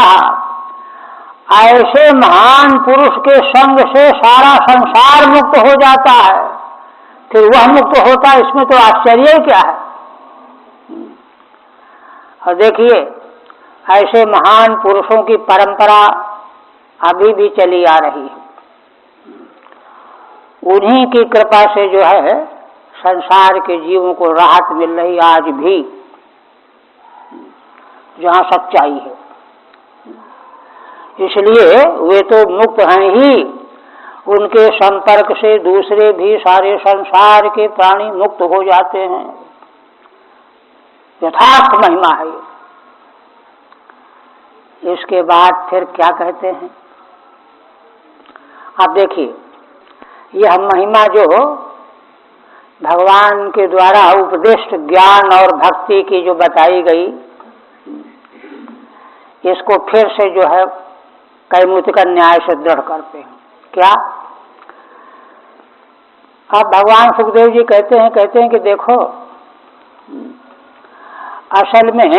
ऐसे महान पुरुष के संग से सारा संसार मुक्त हो जाता है, फिर वह मुक्त होता है, इसमें तो आश्चर्य क्या है। और देखिए ऐसे महान पुरुषों की परंपरा अभी भी चली आ रही है। उन्हीं की कृपा से जो है संसार के जीवों को राहत मिल रही आज भी, जहाँ सच्चाई है। इसलिए वे तो मुक्त हैं ही, उनके संपर्क से दूसरे भी सारे संसार के प्राणी मुक्त हो जाते हैं। यथार्थ महिमा है। इसके बाद फिर क्या कहते हैं? आप देखिए यह महिमा जो भगवान के द्वारा उपदिष्ट ज्ञान और भक्ति की जो बताई गई, इसको फिर से जो है कैमुक्ति का न्याय से दृढ़ करते हैं। क्या? अब भगवान सुखदेव जी कहते हैं कि देखो असल में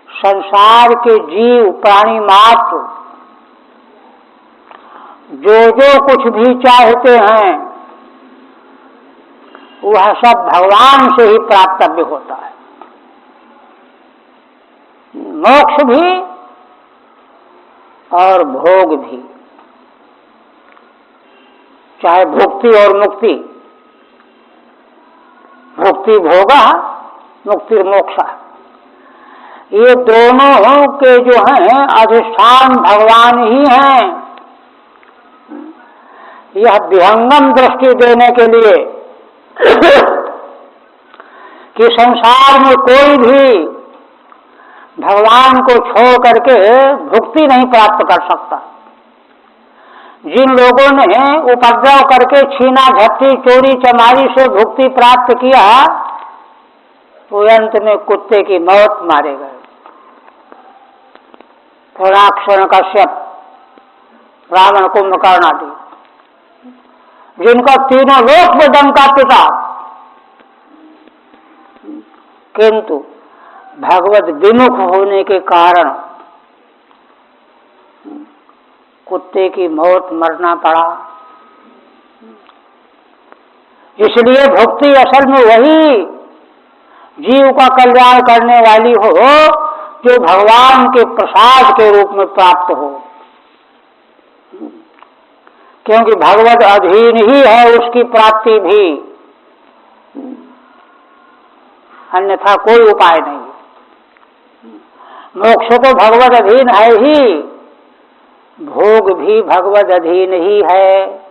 संसार के जीव प्राणी मात्र जो जो कुछ भी चाहते हैं वह सब भगवान से ही प्राप्तव्य होता है। मोक्ष भी और भोग भी, चाहे भुक्ति और मुक्ति, भुक्ति भोगा मुक्ति मोक्षा, ये दोनों के जो हैं अधिष्ठान भगवान ही हैं। यह विहंगम दृष्टि देने के लिए कि संसार में कोई भी भगवान को छोड़ करके भुक्ति नहीं प्राप्त कर सकता। जिन लोगों ने उपद्रव करके छीना झपटी चोरी चमारी से भुक्ति प्राप्त किया, वो अंत में कुत्ते की मौत मारे गए। हिरण्याक्ष, कश्यप, रावण, कुंभकर्ण आदि, जिनका तीनों लोक में डंका पिटा, किंतु भगवत विमुख होने के कारण कुत्ते की मौत मरना पड़ा। इसलिए भक्ति असल में वही जीव का कल्याण करने वाली हो जो भगवान के प्रसाद के रूप में प्राप्त हो, क्योंकि भगवत अधीन ही है उसकी प्राप्ति भी, अन्यथा कोई उपाय नहीं। मोक्ष तो भगवत अधीन है ही, भोग भी भगवत अधीन ही है।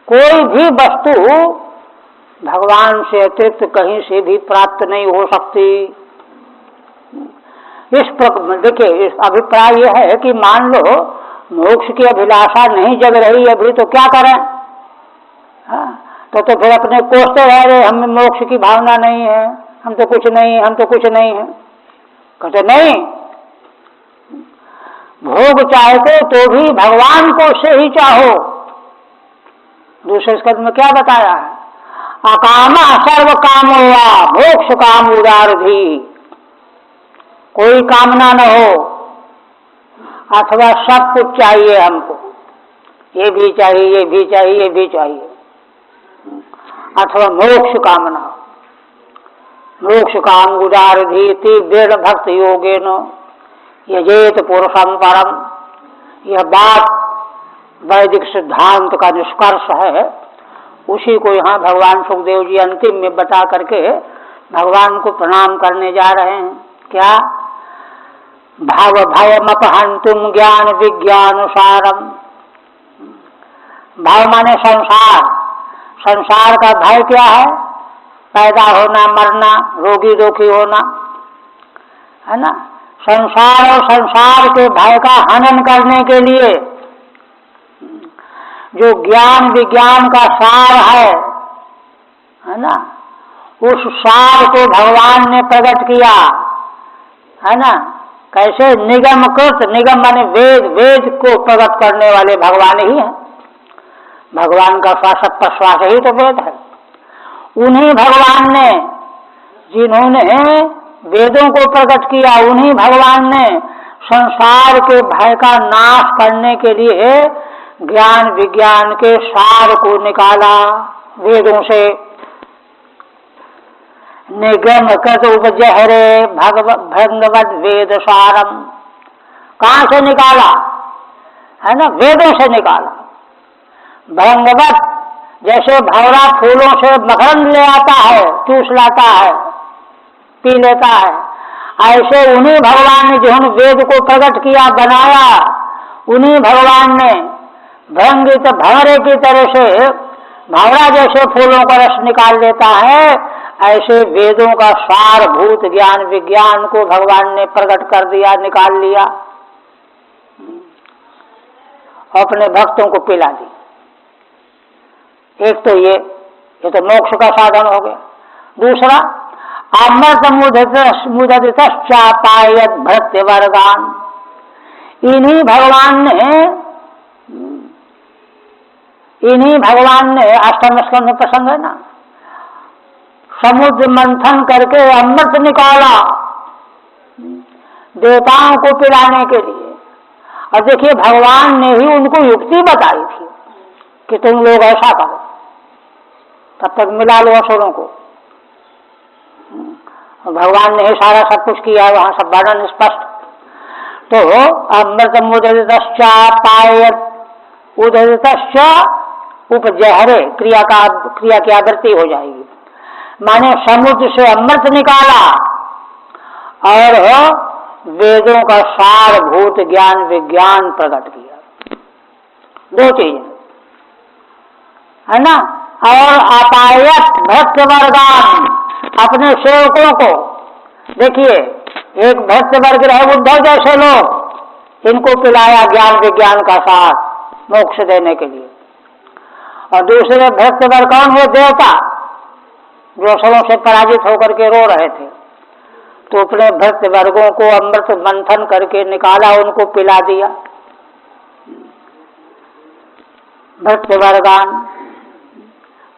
कोई भी वस्तु भगवान से अतिरिक्त कहीं से भी प्राप्त नहीं हो सकती। इस प्रकार देखिए, इस अभिप्राय यह है कि मान लो मोक्ष की अभिलाषा नहीं जग रही अभी, तो क्या करें? तो फिर अपने कोसते रह रहे, हमें मोक्ष की भावना नहीं है, हम तो कुछ नहीं है, हम तो कुछ नहीं है। कहते नहीं, भोग चाहते तो भी भगवान को से ही चाहो। दूसरे स्कंद में क्या बताया है? अकामा सर्व कामो वा मोक्ष काम उदार भी, कोई कामना न हो अथवा सब कुछ चाहिए हमको, ये भी चाहिए, ये भी चाहिए, ये भी चाहिए, अथवा मोक्ष कामना हो। मोक्ष काम उदार भी तीव्र भक्त योगेन यजेत पुरुषम परम, यह बात वैदिक सिद्धांत का निष्कर्ष है। उसी को यहाँ भगवान सुखदेव जी अंतिम में बता करके भगवान को प्रणाम करने जा रहे हैं। क्या? भाव भयमपहंतुम ज्ञान विज्ञानुसारम। भाव माने संसार, संसार का भय क्या है? पैदा होना, मरना, रोगी दुखी होना, है ना। संसार और संसार के भय का हनन करने के लिए जो ज्ञान विज्ञान का सार है ना, उस सार को भगवान ने प्रकट किया, है ना। कैसे? निगम कृत, निगम माने वेद, वेद को प्रकट करने वाले भगवान ही हैं। भगवान का श्वास प्रश्वास ही तो वेद है। उन्हीं भगवान ने, जिन्होंने वेदों को प्रकट किया, उन्हीं भगवान ने संसार के भय का नाश करने के लिए ज्ञान विज्ञान के सार को निकाला वेदों से। निगम कृत उपजहरे भगवद वेद सारम, कहाँ से निकाला? है ना, वेदों से निकाला। भंगवत, जैसे भौरा फूलों से मकरंद ले आता है, चूस लाता है, पी लेता है, ऐसे उन्हीं भगवान ने जिन्होंने वेद को प्रकट किया, बनाया, उन्हीं भगवान ने भंगित भंवरे की तरह से भंवरा जैसे फूलों का रस निकाल देता है, ऐसे वेदों का सारभूत ज्ञान विज्ञान को भगवान ने प्रकट कर दिया, निकाल लिया, अपने भक्तों को पिला दी। एक तो ये तो मोक्ष का साधन हो गया। दूसरा, अमृत मुदितश्चापायत भृत्य वर्गान, इन्हीं भगवान ने अष्टम स्कंध में प्रसंग है ना, समुद्र मंथन करके अमृत निकाला देवताओं को पिलाने के लिए। और देखिए, भगवान ने ही उनको युक्ति बताई थी कि तुम लोग ऐसा करो, तब तक मिला लो असुरों को। भगवान ने ही सारा सब कुछ किया, वहां सब वर्णन स्पष्ट। तो अमृत मुदितश्चापायत, उदितश्च उपजहरे, क्रिया की आवृत्ति हो जाएगी। माने समुद्र से अमृत निकाला और वेदों का सारभूत ज्ञान विज्ञान प्रकट किया। दो चीजें, है ना। और अपायत भक्त वर्गान, अपने सेवकों को, देखिए एक भक्त वर्ग रहे उद्धव जैसे लोग, इनको पिलाया ज्ञान विज्ञान का सार मोक्ष देने के लिए। और दूसरे भक्त वर्ग कौन है? देवता, जो असुरों से पराजित होकर के रो रहे थे, तो अपने भक्त वर्गों को अमृत मंथन करके निकाला, उनको पिला दिया। भक्त वर्गान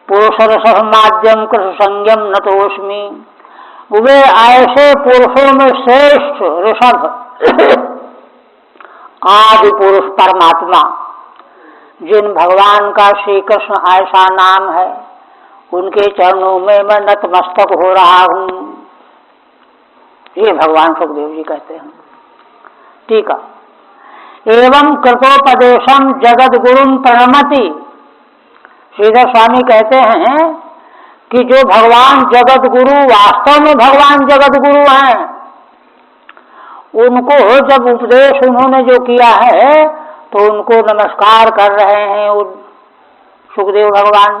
पुरुषरसः माध्यम कृष्ण संयम नतोस्मि, वे ऐसे पुरुषों में श्रेष्ठ ऋषभ आदि पुरुष परमात्मा, जिन भगवान का श्री कृष्ण ऐसा नाम है, उनके चरणों में मैं नतमस्तक हो रहा हूं। ये भगवान सुखदेव जी कहते हैं। ठीक है। एवं कृतोपदेशम जगत गुरुम प्रणमति, श्रीधर स्वामी कहते हैं कि जो भगवान जगत गुरु, वास्तव में भगवान जगत गुरु हैं, उनको जब उपदेश उन्होंने जो किया है तो उनको नमस्कार कर रहे हैं सुखदेव भगवान।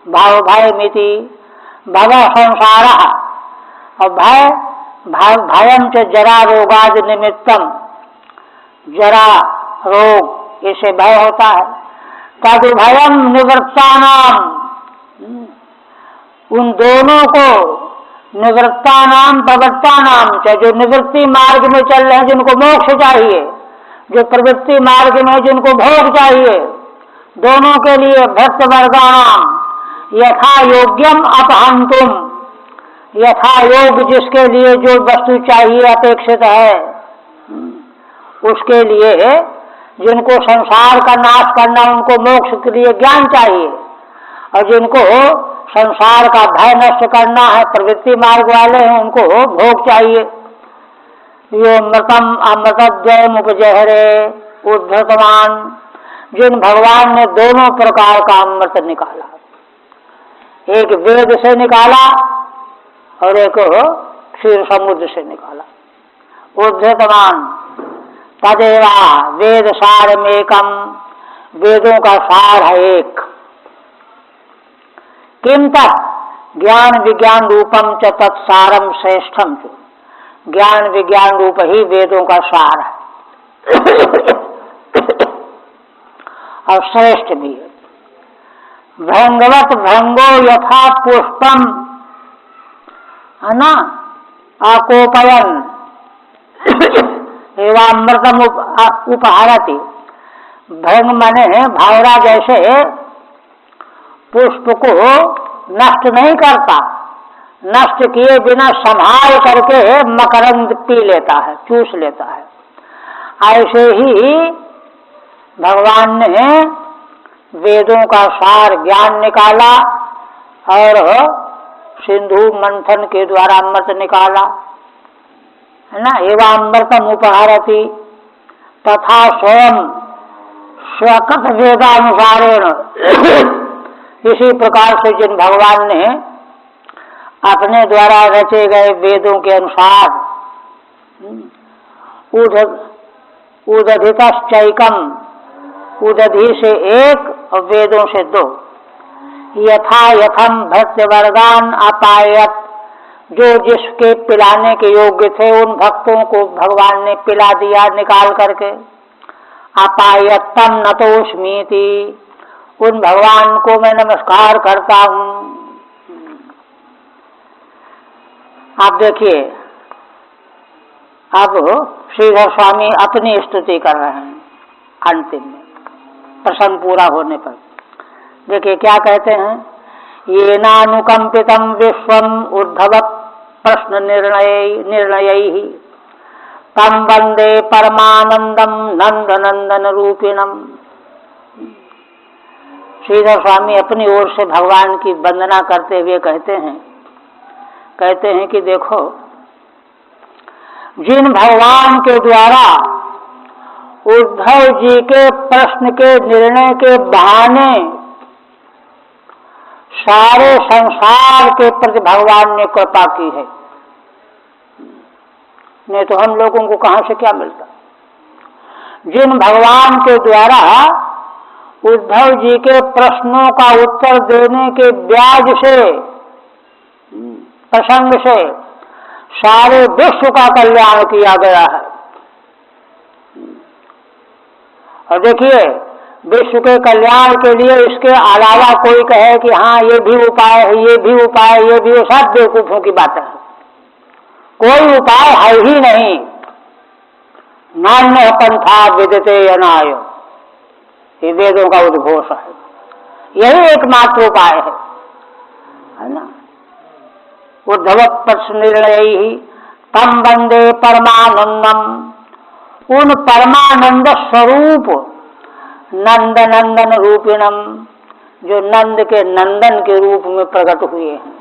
भाव भय मिति भव संसार, और भयम च जरा रोगाद निमित्तम, जरा रोग इसे भय होता है। तद भयम निवृत्तानाम, उन दोनों को निवृत्तानाम प्रवृत्तानाम, जो निवृत्ति मार्ग में चल रहे हैं, जिनको मोक्ष चाहिए, जो प्रवृत्ति मार्ग में जिनको भोग चाहिए, दोनों के लिए भक्त वर्गाणाम यथा योग्यम अपहंतुम, यथा योग जिसके लिए जो वस्तु चाहिए अपेक्षित है, उसके लिए जिनको संसार का नाश करना, उनको मोक्ष के लिए ज्ञान चाहिए, और जिनको संसार का भय नष्ट करना है, प्रवृत्ति मार्ग वाले हैं, उनको भोग चाहिए। यो मृतम अमृतद्वयम उपजहरे उद्धतमान, जिन भगवान ने दोनों प्रकार का अमृत निकाला, एक वेद से निकाला और एक क्षीर समुद्र से निकाला। उद्धतमान तदेवा वेद सारमेकम, वेदों का सार है एक। किम तत् ज्ञान विज्ञान रूपम च तत्सारम श्रेष्ठम च, ज्ञान विज्ञान रूप ही वेदों का सार है और श्रेष्ठ भी है। भृंगवत भृंगो यथा पुष्पम, है ना, आकोपयन एवं उपहारति, भृंग मने भावरा जैसे पुष्प को नष्ट नहीं करता, नष्ट किए बिना संभाल करके मकरंद पी लेता है, चूस लेता है। ऐसे ही भगवान ने वेदों का सार ज्ञान निकाला और सिंधु मंथन के द्वारा अमृत निकाला, है ना। एवं अमृतम उपहारति तथा स्वयं स्वकृत वेदानुसारेण, इसी प्रकार से जिन भगवान ने अपने द्वारा रचे गए वेदों के अनुसार उदधितश्चैकम, उदधि से एक और वेदों से दो, यथा यथम भक्त वर्गान अपायत, जो जिसके पिलाने के योग्य थे उन भक्तों को भगवान ने पिला दिया निकाल करके। अपायतम नतोस्मीति, उन भगवान को मैं नमस्कार करता हूं। आप देखिए, अब श्रीधर स्वामी अपनी स्तुति कर रहे हैं अंतिम में, प्रसंग पूरा होने पर। देखिए क्या कहते हैं, ये नानुकंपितम विश्वम उद्धव प्रश्न निर्णय तम वंदे परमानंदम नंद नंदन रूपिणम। श्रीधर स्वामी अपनी ओर से भगवान की वंदना करते हुए कहते हैं कि देखो, जिन भगवान के द्वारा उद्धव जी के प्रश्न के निर्णय के बहाने सारे संसार के प्रति भगवान ने कृपा की है, नहीं तो हम लोगों को कहां से क्या मिलता। जिन भगवान के द्वारा उद्धव जी के प्रश्नों का उत्तर देने के ब्याज से, प्रसंग से सारे विश्व का कल्याण किया गया है। और देखिए, विश्व के कल्याण के लिए इसके अलावा कोई कहे कि हाँ ये भी उपाय है, ये भी उपाय, ये भी, सब बेवकूफों की बातें हैं। कोई उपाय है ही नहीं। नान्य पंथा विदते अनायो, ये वेदों का उद्घोष है। यही एकमात्र उपाय है ना। उद्धव प्रश्न निर्णय ही तम वंदे परमानंदम, उन परमानंद स्वरूप नंद नंदन रूपिणम, जो नंद के नंदन के रूप में प्रकट हुए हैं,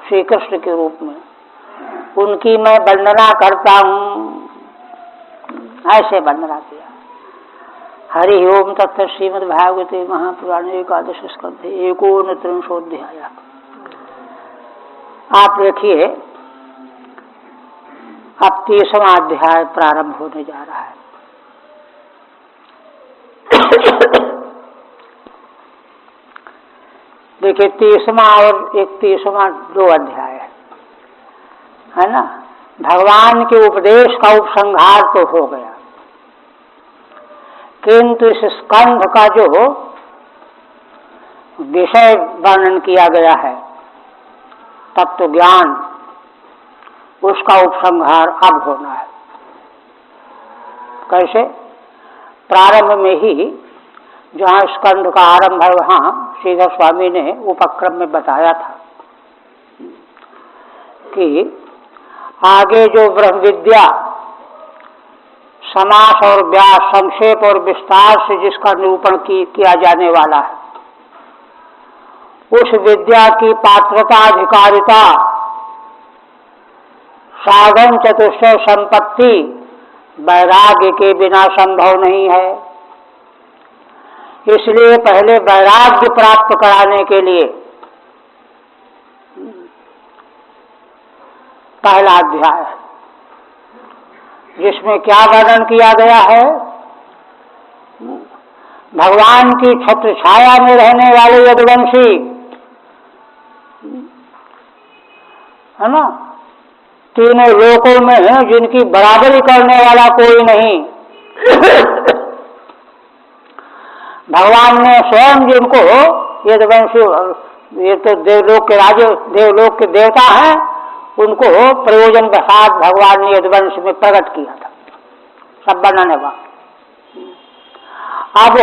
श्री कृष्ण के रूप में, उनकी मैं वंदना करता हूँ। ऐसे वंदना किया। हरि ओम तत्व श्रीमद्भागवते महापुराणे एकादश स्कंधे 39 आप देखिए, अब 30वां अध्याय प्रारंभ होने जा रहा है। देखिए 30वां और 31वां 2 अध्याय है ना। भगवान के उपदेश का उपसंहार तो हो गया, किंतु इस स्कंध का जो विषय वर्णन किया गया है, तत्व ज्ञान, उसका उपसंहार अब होना है। कैसे? प्रारंभ में ही जहाँ स्कंध का आरंभ है, वहाँ श्रीधर स्वामी ने उपक्रम में बताया था कि आगे जो ब्रह्म विद्या समास और व्यास, संक्षेप और विस्तार से जिसका निरूपण किया जाने वाला है, उस विद्या की पात्रता, अधिकारिता, साधन, चतुष्टय, संपत्ति वैराग्य के बिना संभव नहीं है। इसलिए पहले वैराग्य प्राप्त कराने के लिए पहला अध्याय है, जिसमें क्या वर्णन किया गया है? भगवान की छत्र छाया में रहने वाले यदुवंशी, है ना, तीनों लोकों में जिनकी बराबरी करने वाला कोई नहीं, भगवान ने स्वयं जिनको यदुवंशी, ये तो देवलोक के राजे, देवलोक के देवता हैं, उनको प्रयोजन वशात भगवान ने यदुवंश में प्रकट किया था, सब बनाने वाला। अब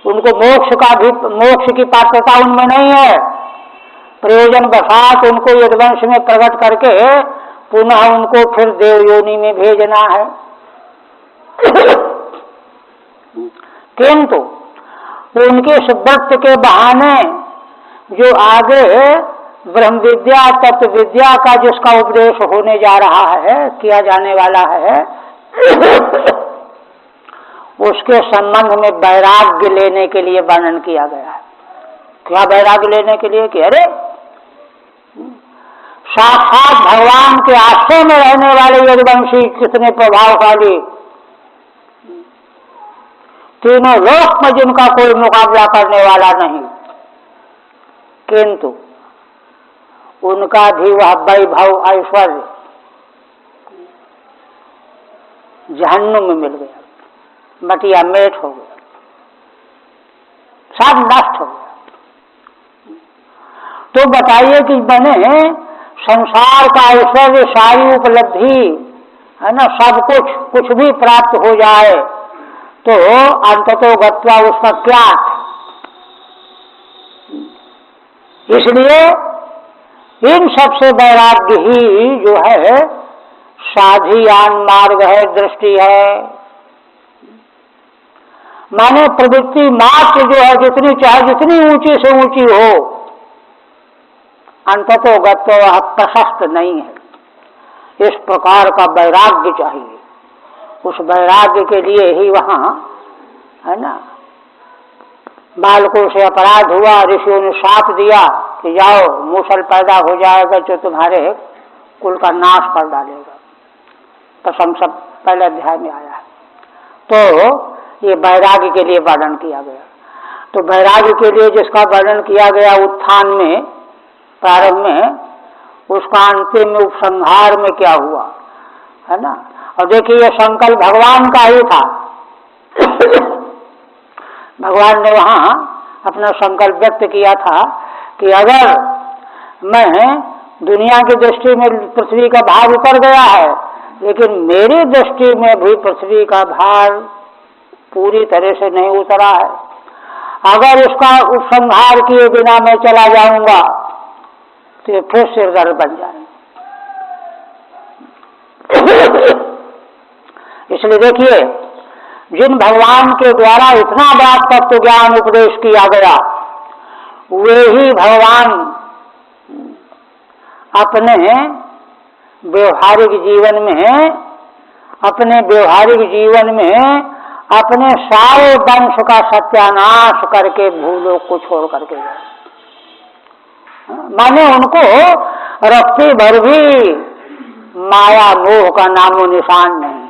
उनको मोक्ष की पात्रता उनमें नहीं है, प्रयोजन वशात उनको यदुवंश में प्रकट करके पुनः उनको फिर देव योनि में भेजना है। किंतु उनके सुव्रत के बहाने जो आगे ब्रह्म विद्या, तत्व विद्या का जिसका उपदेश होने जा रहा है, किया जाने वाला है, उसके संबंध में वैराग्य लेने के लिए वर्णन किया गया है। क्या वैराग्य लेने के लिए? कि अरे साक्षात भगवान के आश्रय में रहने वाले यदुवंशी कितने प्रभावशाली, तीनों लोक में जिनका कोई मुकाबला करने वाला नहीं, किंतु उनका भी वह वैभव, ऐश्वर्य जहन्नुम में मिल गया, मटिया मेट हो गया, सब नष्ट हो गया। तो बताइए कि बने संसार का ऐश्वर्य, सारी उपलब्धि, है ना, सब कुछ भी प्राप्त हो जाए तो अंततो गत्वा उसका क्या? इसलिए इन सबसे वैराग्य ही जो है साधियान मार्ग है, दृष्टि है। माने प्रवृत्ति मात्र जो है, जितनी चाहे जितनी ऊंची से ऊंची हो, अंततो गत्वा वह प्रशस्त नहीं है। इस प्रकार का वैराग्य चाहिए। उस वैराग्य के लिए ही वहाँ, है ना, बालकों से अपराध हुआ, ऋषियों ने शाप दिया कि जाओ मूसल पैदा हो जाएगा जो तुम्हारे कुल का नाश कर डालेगा। प्रसंग सब पहले अध्याय में आया है। तो ये वैराग्य के लिए वर्णन किया गया। तो वैराग्य के लिए जिसका वर्णन किया गया उत्थान में, प्रारंभ में, उसका अंतिम में उपसंहार में क्या हुआ, है ना। और देखिए ये संकल्प भगवान का ही था। भगवान ने वहाँ अपना संकल्प व्यक्त किया था कि अगर मैं दुनिया की दृष्टि में पृथ्वी का भार उतर गया है, लेकिन मेरी दृष्टि में भी पृथ्वी का भार पूरी तरह से नहीं उतरा है। अगर इसका उपसंहार किए बिना मैं चला जाऊंगा तो ये फिर सिरदर्द बन जाए। इसलिए देखिए, जिन भगवान के द्वारा इतना बड़ा तत्व ज्ञान उपदेश किया गया, वे ही भगवान अपने व्यवहारिक जीवन में अपने सारे वंश का सत्यानाश करके भूलोक को छोड़ करके गए। माने उनको रफ्ती भर भी माया मोह का नामो निशान नहीं।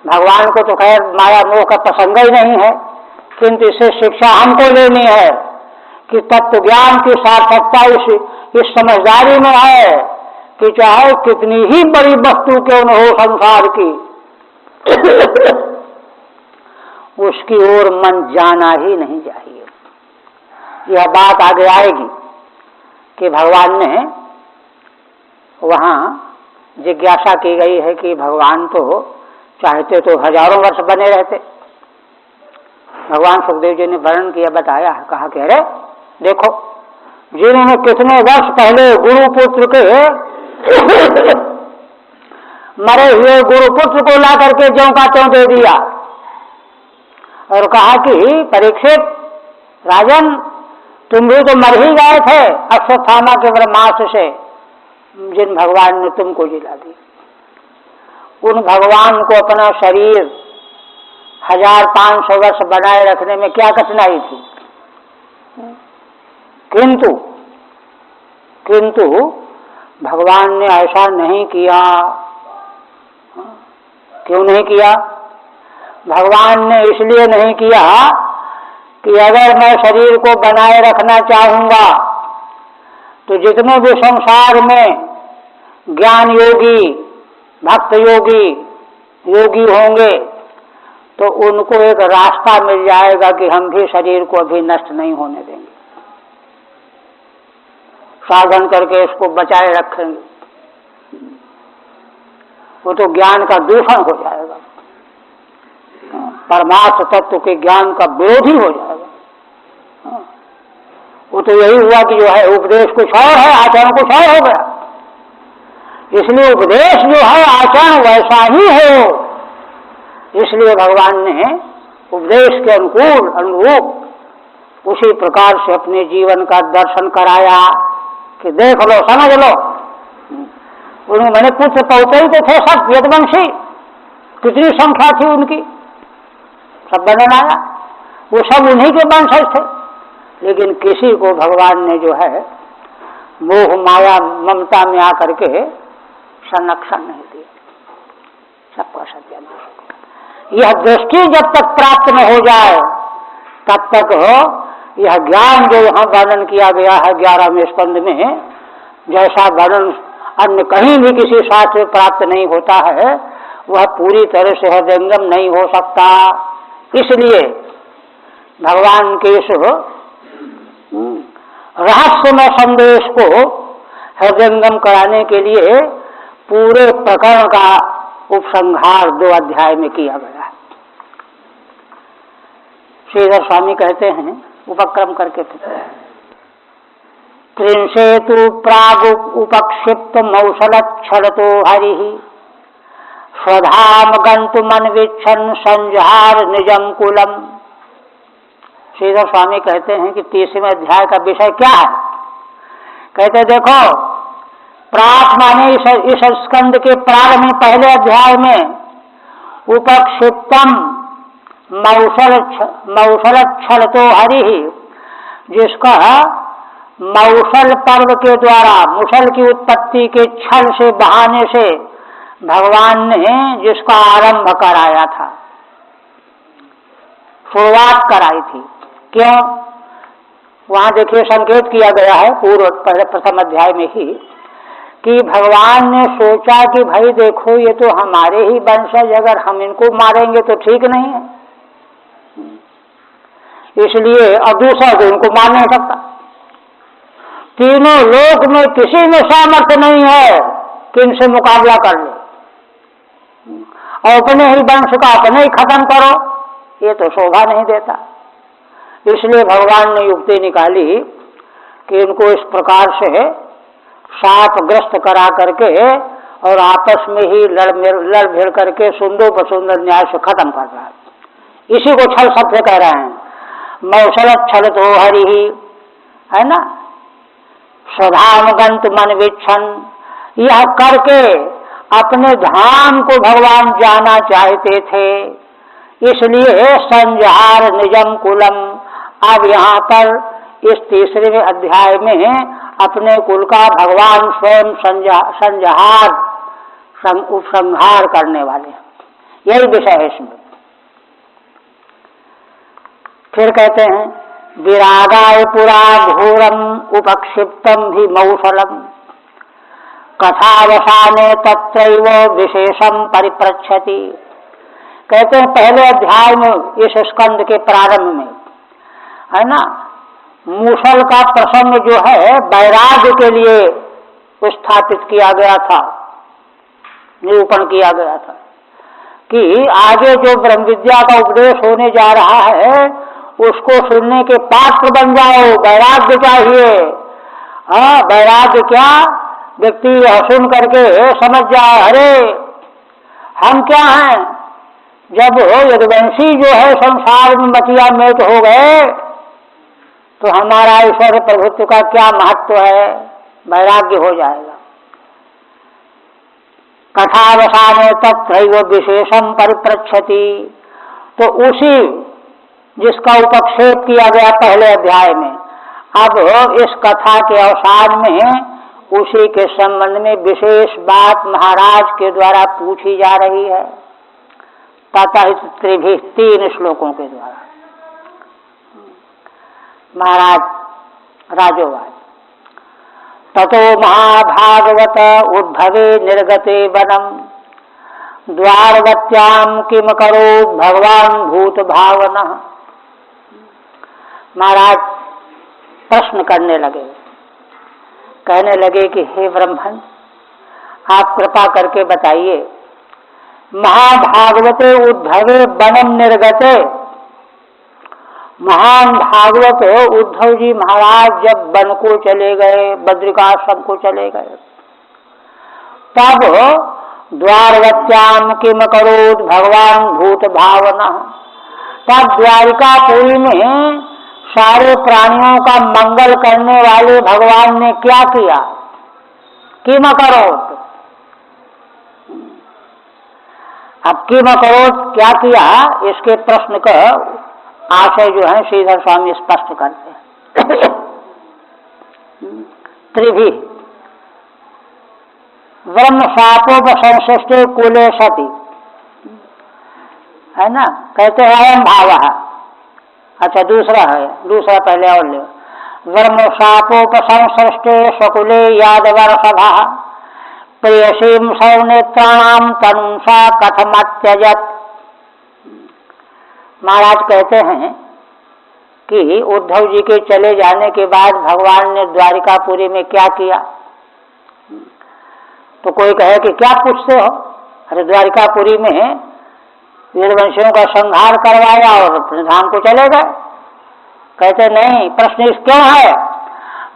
भगवान को तो खैर माया मोह का प्रसंग ही नहीं है, किंतु इससे शिक्षा हमको लेनी है कि तत्व ज्ञान की सार्थकता इस समझदारी में है कि चाहे कितनी ही बड़ी वस्तु क्यों न हो संसार की, उसकी ओर मन जाना ही नहीं चाहिए। यह बात आगे आएगी कि भगवान ने वहाँ जिज्ञासा की गई है कि भगवान तो चाहते तो हजारों वर्ष बने रहते। भगवान सुखदेव जी ने वर्णन किया, बताया, कहा कि अरे देखो, जिन्होंने कितने वर्ष पहले गुरुपुत्र के मरे हुए गुरुपुत्र को ला करके ज्यों का त्यों दे दिया और कहा कि परीक्षित राजन, तुम भी तो मर ही गए थे अश्वत्थामा के ब्रह्मास्त्र से, जिन भगवान ने तुमको जिला दी। उन भगवान को अपना शरीर 1500 वर्ष बनाए रखने में क्या कठिनाई थी, किंतु भगवान ने ऐसा नहीं किया। क्यों नहीं किया? भगवान ने इसलिए नहीं किया कि अगर मैं शरीर को बनाए रखना चाहूंगा तो जितने भी संसार में ज्ञान योगी, भक्त योगी होंगे तो उनको एक रास्ता मिल जाएगा कि हम भी शरीर को अभी नष्ट नहीं होने देंगे, साधन करके इसको बचाए रखेंगे। वो तो ज्ञान का दूषण हो जाएगा, परमार्थ तत्व के ज्ञान का विरोधी हो जाएगा। वो तो यही हुआ कि जो है उपदेश कुछ और है, आचरण कुछ और हो गया। इसलिए उपदेश जो है आचरण वैसा ही हो, इसलिए भगवान ने उपदेश के अनुरूप उसी प्रकार से अपने जीवन का दर्शन कराया कि देख लो, समझ लो। उन्होंने मैंने पुत्र पौते ही तो थे सब यदुवंशी, कितनी संख्या थी उनकी, सब वर्णन आया, वो सब उन्हीं के वंशज थे। लेकिन किसी को भगवान ने जो है मोह माया ममता में आकर के संरक्षण नहीं दिया, सबका सत्यानाश। यह दृष्टि जब तक प्राप्त न हो जाए तब तक यह ज्ञान जो यहाँ वर्णन किया गया है 11वें स्कंद में, जैसा वर्णन अन्य कहीं भी किसी शास्त्र में प्राप्त नहीं होता है, वह पूरी तरह से हृदयंगम नहीं हो सकता। इसलिए भगवान के इस रहस्यमय संदेश को हृदयंगम कराने के लिए पूरे प्रकरण का उपसंहार 2 अध्याय में किया गया है। श्रीधर स्वामी कहते हैं, उपक्रम करके त्रिंशेतु प्राग उपक्षिप्त मौसलच्छलतो हरिः स्वधाम गंतुमन्विच्छन् संजहार निजम कुलम। श्रीधर स्वामी कहते हैं कि 30वें अध्याय का विषय क्या है। कहते देखो, प्राक माने इस स्कंद के प्रारंभ में पहले अध्याय में उपक्षिप्तम मौसलच्छलतो हरिः, जिसका मौसल पर्व के द्वारा मुसल की उत्पत्ति के छल से बहाने से भगवान ने जिसका आरंभ कराया था, शुरुआत कराई थी। क्यों? वहां देखिए संकेत किया गया है पूर्व प्रथम अध्याय में ही कि भगवान ने सोचा कि भाई देखो, ये तो हमारे ही वंशज, अगर हम इनको मारेंगे तो ठीक नहीं है, इसलिए और दूसरा को उनको मार नहीं सकता। तीनों लोक में किसी में सामर्थ्य नहीं है कि इनसे मुकाबला कर ले, और अपने ही वंश का अपने ही खत्म करो, ये तो शोभा नहीं देता। इसलिए भगवान ने युक्ति निकाली कि इनको इस प्रकार से शापग्रस्त करा करके और आपस में ही लड़ भिड़ करके सुंदर प्रसुंदर न्याय से खत्म कर रहा है। इसी को छल शब्द कह रहे हैं, मौसलत छल तो हरि ही, है ना, स्वधाम गंत मन विच्छन, यह करके अपने धाम को भगवान जाना चाहते थे, इसलिए संजहार निजम कुलम। अब यहाँ पर इस तीसरे अध्याय में अपने कुल का भगवान स्वयं संजहार उपसंहार करने वाले, यही विषय है इसमें। फिर कहते हैं विरागाय पुरा घोरम उपक्षिप्तम भी मौसलम कथावसाने तत्रैव विशेषम परिप्रच्छति। कहते हैं पहले अध्याय में इस स्कंद के प्रारंभ में, है ना, मूसल का प्रसंग जो है वैराग्य के लिए स्थापित किया गया था, निरूपण किया गया था कि आगे जो ब्रह्म विद्या का उपदेश होने जा रहा है उसको सुनने के पात्र बन जाओ, वैराग्य चाहिए। हाँ, वैराग्य क्या, व्यक्ति यह सुन करके समझ जाए अरे हम क्या हैं। जब यदुवंशी जो है संसार में मटिया मेट हो गए तो हमारा ईश्वर प्रभुत्व का क्या महत्व है, वैराग्य हो जाएगा। कथावसाने तत्रैव विशेषम परिप्रच्छति, तो उसी जिसका उपक्षेप किया गया पहले अध्याय में, अब इस कथा के अवसान में उसी के संबंध में विशेष बात महाराज के द्वारा पूछी जा रही है, तथा त्रिभी 3 श्लोकों के द्वारा। महाराज राजोवाच ततो महाभागवत उद्भवे निर्गते वनम द्वारवत्याम किम करोत् भगवान भूत भावना। महाराज प्रश्न करने लगे, कहने लगे कि हे ब्रह्मन, आप कृपा करके बताइए, महाभागवते उद्धवे वनम निर्गते, महान भागवत उद्धव जी महाराज जब वन को चले गए, बद्रिकाश्रम को चले गए, तब द्वारवत्याम किम करोत् भगवान भूत भावना, तब द्वारिकापुरी में सारे प्राणियों का मंगल करने वाले भगवान ने क्या किया, किम करोत्। अब किम करोत् क्या किया, इसके प्रश्न का आशय जो है श्रीधर स्वामी स्पष्ट करते हैं। त्रिभी ब्रह्म शापोपसंश्लिष्टे कुले सति, है ना, कहते हैं अयम भाव। अच्छा दूसरा है, दूसरा पहले और ले, ब्रह्म शापोपसंश्लिष्टे स्वकुले यादवर्षभा प्रियसीम सौनेत्राणाम तनुषा कथमत्यजत। महाराज कहते हैं कि उद्धव जी के चले जाने के बाद भगवान ने द्वारिकापुरी में क्या किया। तो कोई कहे कि क्या पूछते हो, अरे द्वारिकापुरी में वीरवंशियों का संहार करवाया और अपने धाम को चले गए। कहते नहीं, प्रश्न इस क्यों है,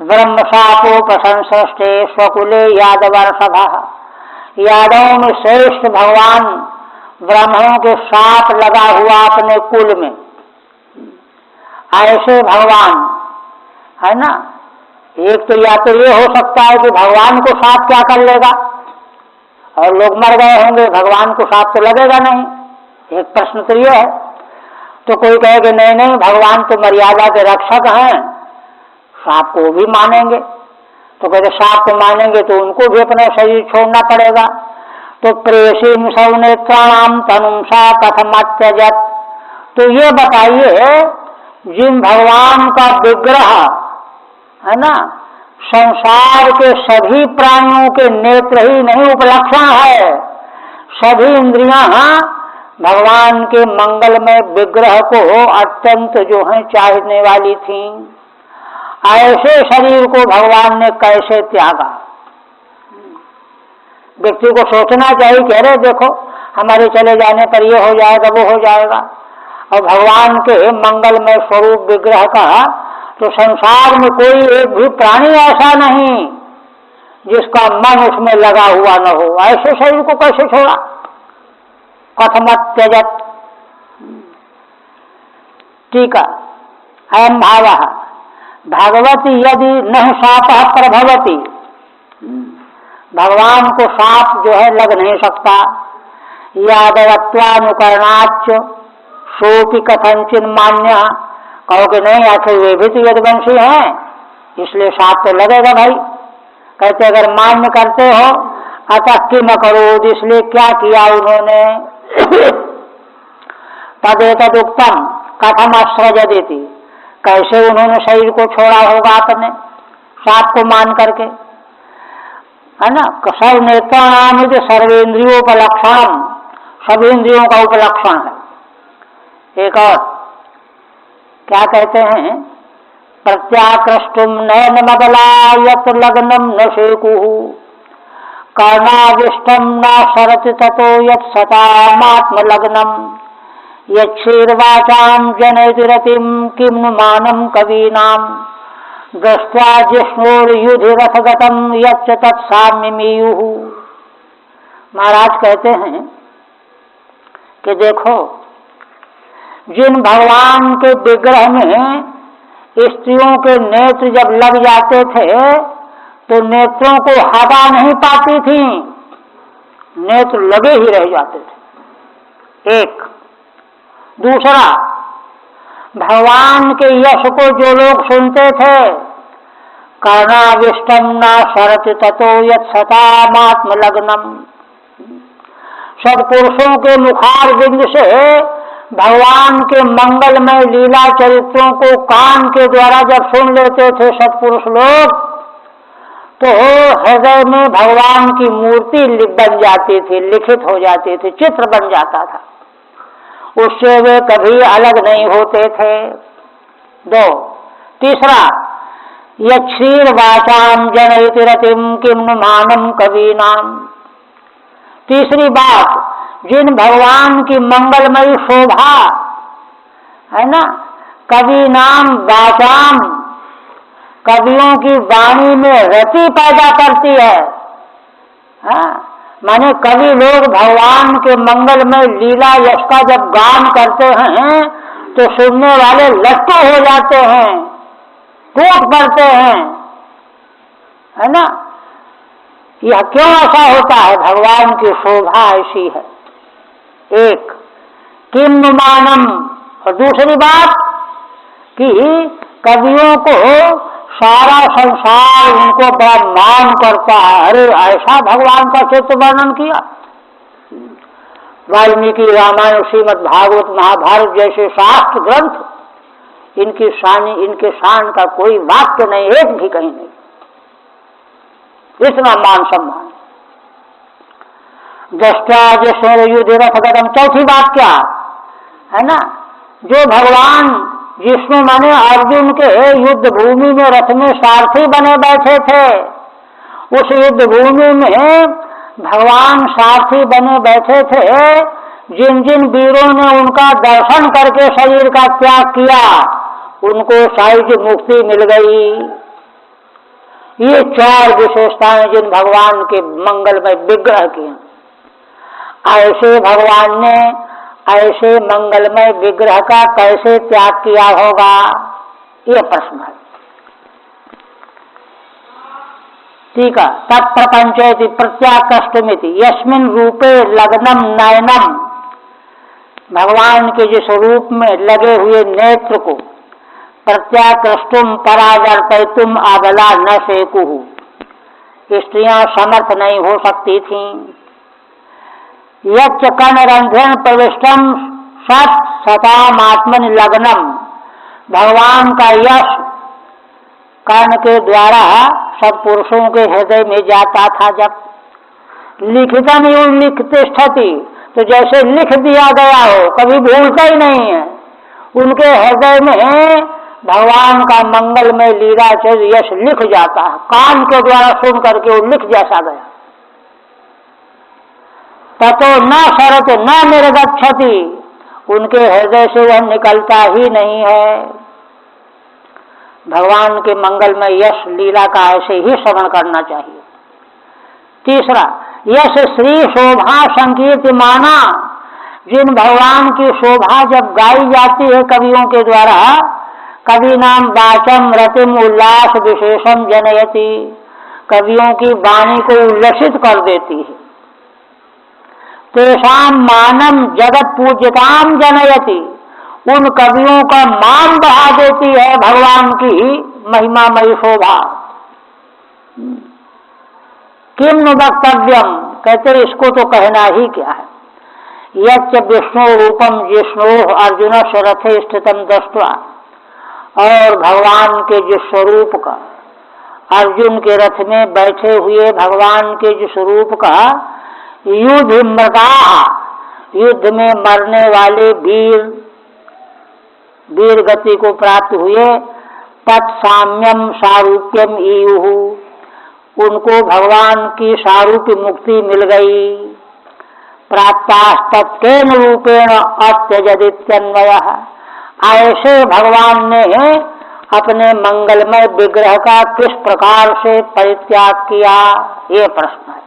ब्रह्म शापोपसंश्लिष्टे स्वकुले यादवर्षभा, यादवों में श्रेष्ठ भगवान ब्राह्मणों के साथ लगा हुआ अपने कुल में, ऐसे भगवान, है ना। एक तो या तो ये हो सकता है कि भगवान को साथ क्या कर लेगा और लोग मर गए होंगे, भगवान को साथ तो लगेगा नहीं, एक प्रश्न तो ये है। तो कोई कहेगा नहीं नहीं, भगवान तो मर्यादा के रक्षक हैं, सांप को भी मानेंगे। तो कहते सांप को मानेंगे तो उनको भी अपना शरीर छोड़ना पड़ेगा। तो प्रेषीम सौनेत्राणाम तनुषा कथमत्यजत, तो ये बताइए जिन भगवान का विग्रह, है ना, संसार के सभी प्राणियों के नेत्र ही नहीं उपलक्षण है, सभी इंद्रियां भगवान के मंगलमय विग्रह को अत्यंत जो है चाहने वाली थी। ऐसे शरीर को भगवान ने कैसे त्यागा? व्यक्ति को सोचना चाहिए कि अरे देखो हमारे चले जाने पर ये हो जाएगा वो हो जाएगा, और भगवान के मंगलमय स्वरूप विग्रह का तो संसार में कोई एक भी प्राणी ऐसा नहीं जिसका मन उसमें लगा हुआ न हो। ऐसे शरीर को कैसे छोड़ा? कथमत त्यजत। ठीक है, अयम भाव भगवती यदि न शाप प्रभवती, भगवान को साप जो है लग नहीं सकता। यादवत्वानुकरणाच सोपि कथनचिन मान्य, कहोगे नहीं आखिर वे भी तो यदुवंशी हैं इसलिए साप तो लगेगा भाई। कहते अगर मान्य करते हो अतः किम करो, इसलिए क्या किया उन्होंने? तदेतद उत्तम कथम आश्रय देती, कैसे उन्होंने शरीर को छोड़ा होगा अपने साप को मान करके, है ना। सर्व नेत्रा नाम सर्वेन्द्रियोपलक्षण, सभी इंद्रियों का उपलक्षण है। एक और क्या कहते हैं? प्रत्याकृष्टुम नयन मदला यत लग्नम न शेकुः, कर्णाविष्टम न शरति ततो यत सतामात्म लग्नम, यक्षीर्वाचाम जनयति रतिम किम नु मानम कवीनाम, दृष्ट्वा जिष्णुर्युधिरथगतम यच्च तत्साम्यमीयुः। महाराज कहते हैं कि देखो जिन भगवान के विग्रह में स्त्रियों के नेत्र जब लग जाते थे तो नेत्रों को हटा नहीं पाती थी, नेत्र लगे ही रह जाते थे। एक दूसरा, भगवान के यश को जो लोग सुनते थे, कर्णाविष्टम न शरति ततो यत् सतामात्म लग्नम, सत्पुरुषों के मुखार बिंद से भगवान के मंगलमय लीला चरित्रों को कान के द्वारा जब सुन लेते थे सत्पुरुष लोग, तो हृदय में भगवान की मूर्ति बन जाती थी, लिखित हो जाती थी, चित्र बन जाता था, उससे वे कभी अलग नहीं होते थे। दो, तीसरा, यक्षीर वाचाम जनयति रतिम किम नु मानम कवीनाम, तीसरी बात, जिन भगवान की मंगलमयी शोभा है ना, कवि नाम वाचाम, कवियों की वाणी में रति पैदा करती है। माने कवि लोग भगवान के मंगलमय लीला यश का जब गान करते हैं तो सुनने वाले लट्टू हो जाते हैं, टूट पड़ते हैं, है ना। यह क्यों ऐसा होता है? भगवान की शोभा ऐसी है। एक किम मानम, और दूसरी बात कि कवियों को सारा संसार उनको बड़ा मान करता है। अरे ऐसा भगवान का चित्र वर्णन किया। वाल्मीकि रामायण, श्रीमद् भागवत, महाभारत जैसे शास्त्र ग्रंथ, इनके शान का कोई वाक्य नहीं, एक भी कहीं नहीं, इतना मान सम्मान। दृष्टा जिष्णु रथ गदम, चौथी बात क्या है ना, जो भगवान जिष्णु माने अर्जुन के युद्ध भूमि में रथ में सारथी बने बैठे थे, उस युद्ध भूमि में भगवान सारथी बने बैठे थे। जिन जिन वीरों ने उनका दर्शन करके शरीर का त्याग किया उनको साहिज मुक्ति मिल गई। ये चार विशेषताएं जिन भगवान के मंगलमय विग्रह की, ऐसे भगवान ने ऐसे मंगलमय विग्रह का कैसे त्याग किया होगा, ये प्रश्न है। ठीक है, तत्प्रपंचेति प्रत्याकृष्टमिति यस्मिन् रूपे लग्नम नयनम, भगवान के जिस रूप में लगे हुए नेत्र को प्रत्याकृष्टुम परावर्तयितुम आबला न शेकुः, स्त्रियां समर्थ नहीं हो सकती थीं। यच्च कर्णरंध्रेण प्रविष्टम सत सतामात्मनि लग्नम, भगवान का यश कर्ण के द्वारा सब पुरुषों के हृदय में जाता था। जब लिखितम एवं लिखते स्थिति, तो तो जैसे लिख दिया गया हो, कभी भूलता ही नहीं है। उनके हृदय में भगवान का मंगलमय लीला चरित्र यश लिख जाता है, कान के द्वारा सुन करके वो लिख जैसा गया। ततो न सरत न निर्गच्छति, उनके हृदय से वह निकलता ही नहीं है। भगवान के मंगलमय यश लीला का ऐसे ही श्रवण करना चाहिए। तीसरा, यश श्री शोभा संकीर्तिमाना, जिन भगवान की शोभा जब गाई जाती है कवियों के द्वारा, कवि नाम वाचम रतिम उल्लास विशेषम जनयति, कवियों की वाणी को उल्लसित कर देती है। तेषाम मानम जगत पूज्यताम जनयति, उन कवियों का मान बढ़ा देती है भगवान की महिमामयी शोभा। किम नु वक्तव्यम, कहते इसको तो कहना ही क्या है। यच्च विष्णु रूपम जिष्णु अर्जुन रथे स्थितम दृष्ट्वा, और भगवान के जिस स्वरूप का, अर्जुन के रथ में बैठे हुए भगवान के जिस स्वरूप का, युद्ध मृदा, युद्ध में मरने वाले वीर गति को प्राप्त हुए, तत्साम्यम सारूप्यम ईयु, उनको भगवान की सारूप्य मुक्ति मिल गई। प्राप्तास्तत्केन रूपेण अत्यजदित्यन्वय, ऐसे भगवान ने अपने मंगलमय विग्रह का किस प्रकार से परित्याग किया, ये प्रश्न है।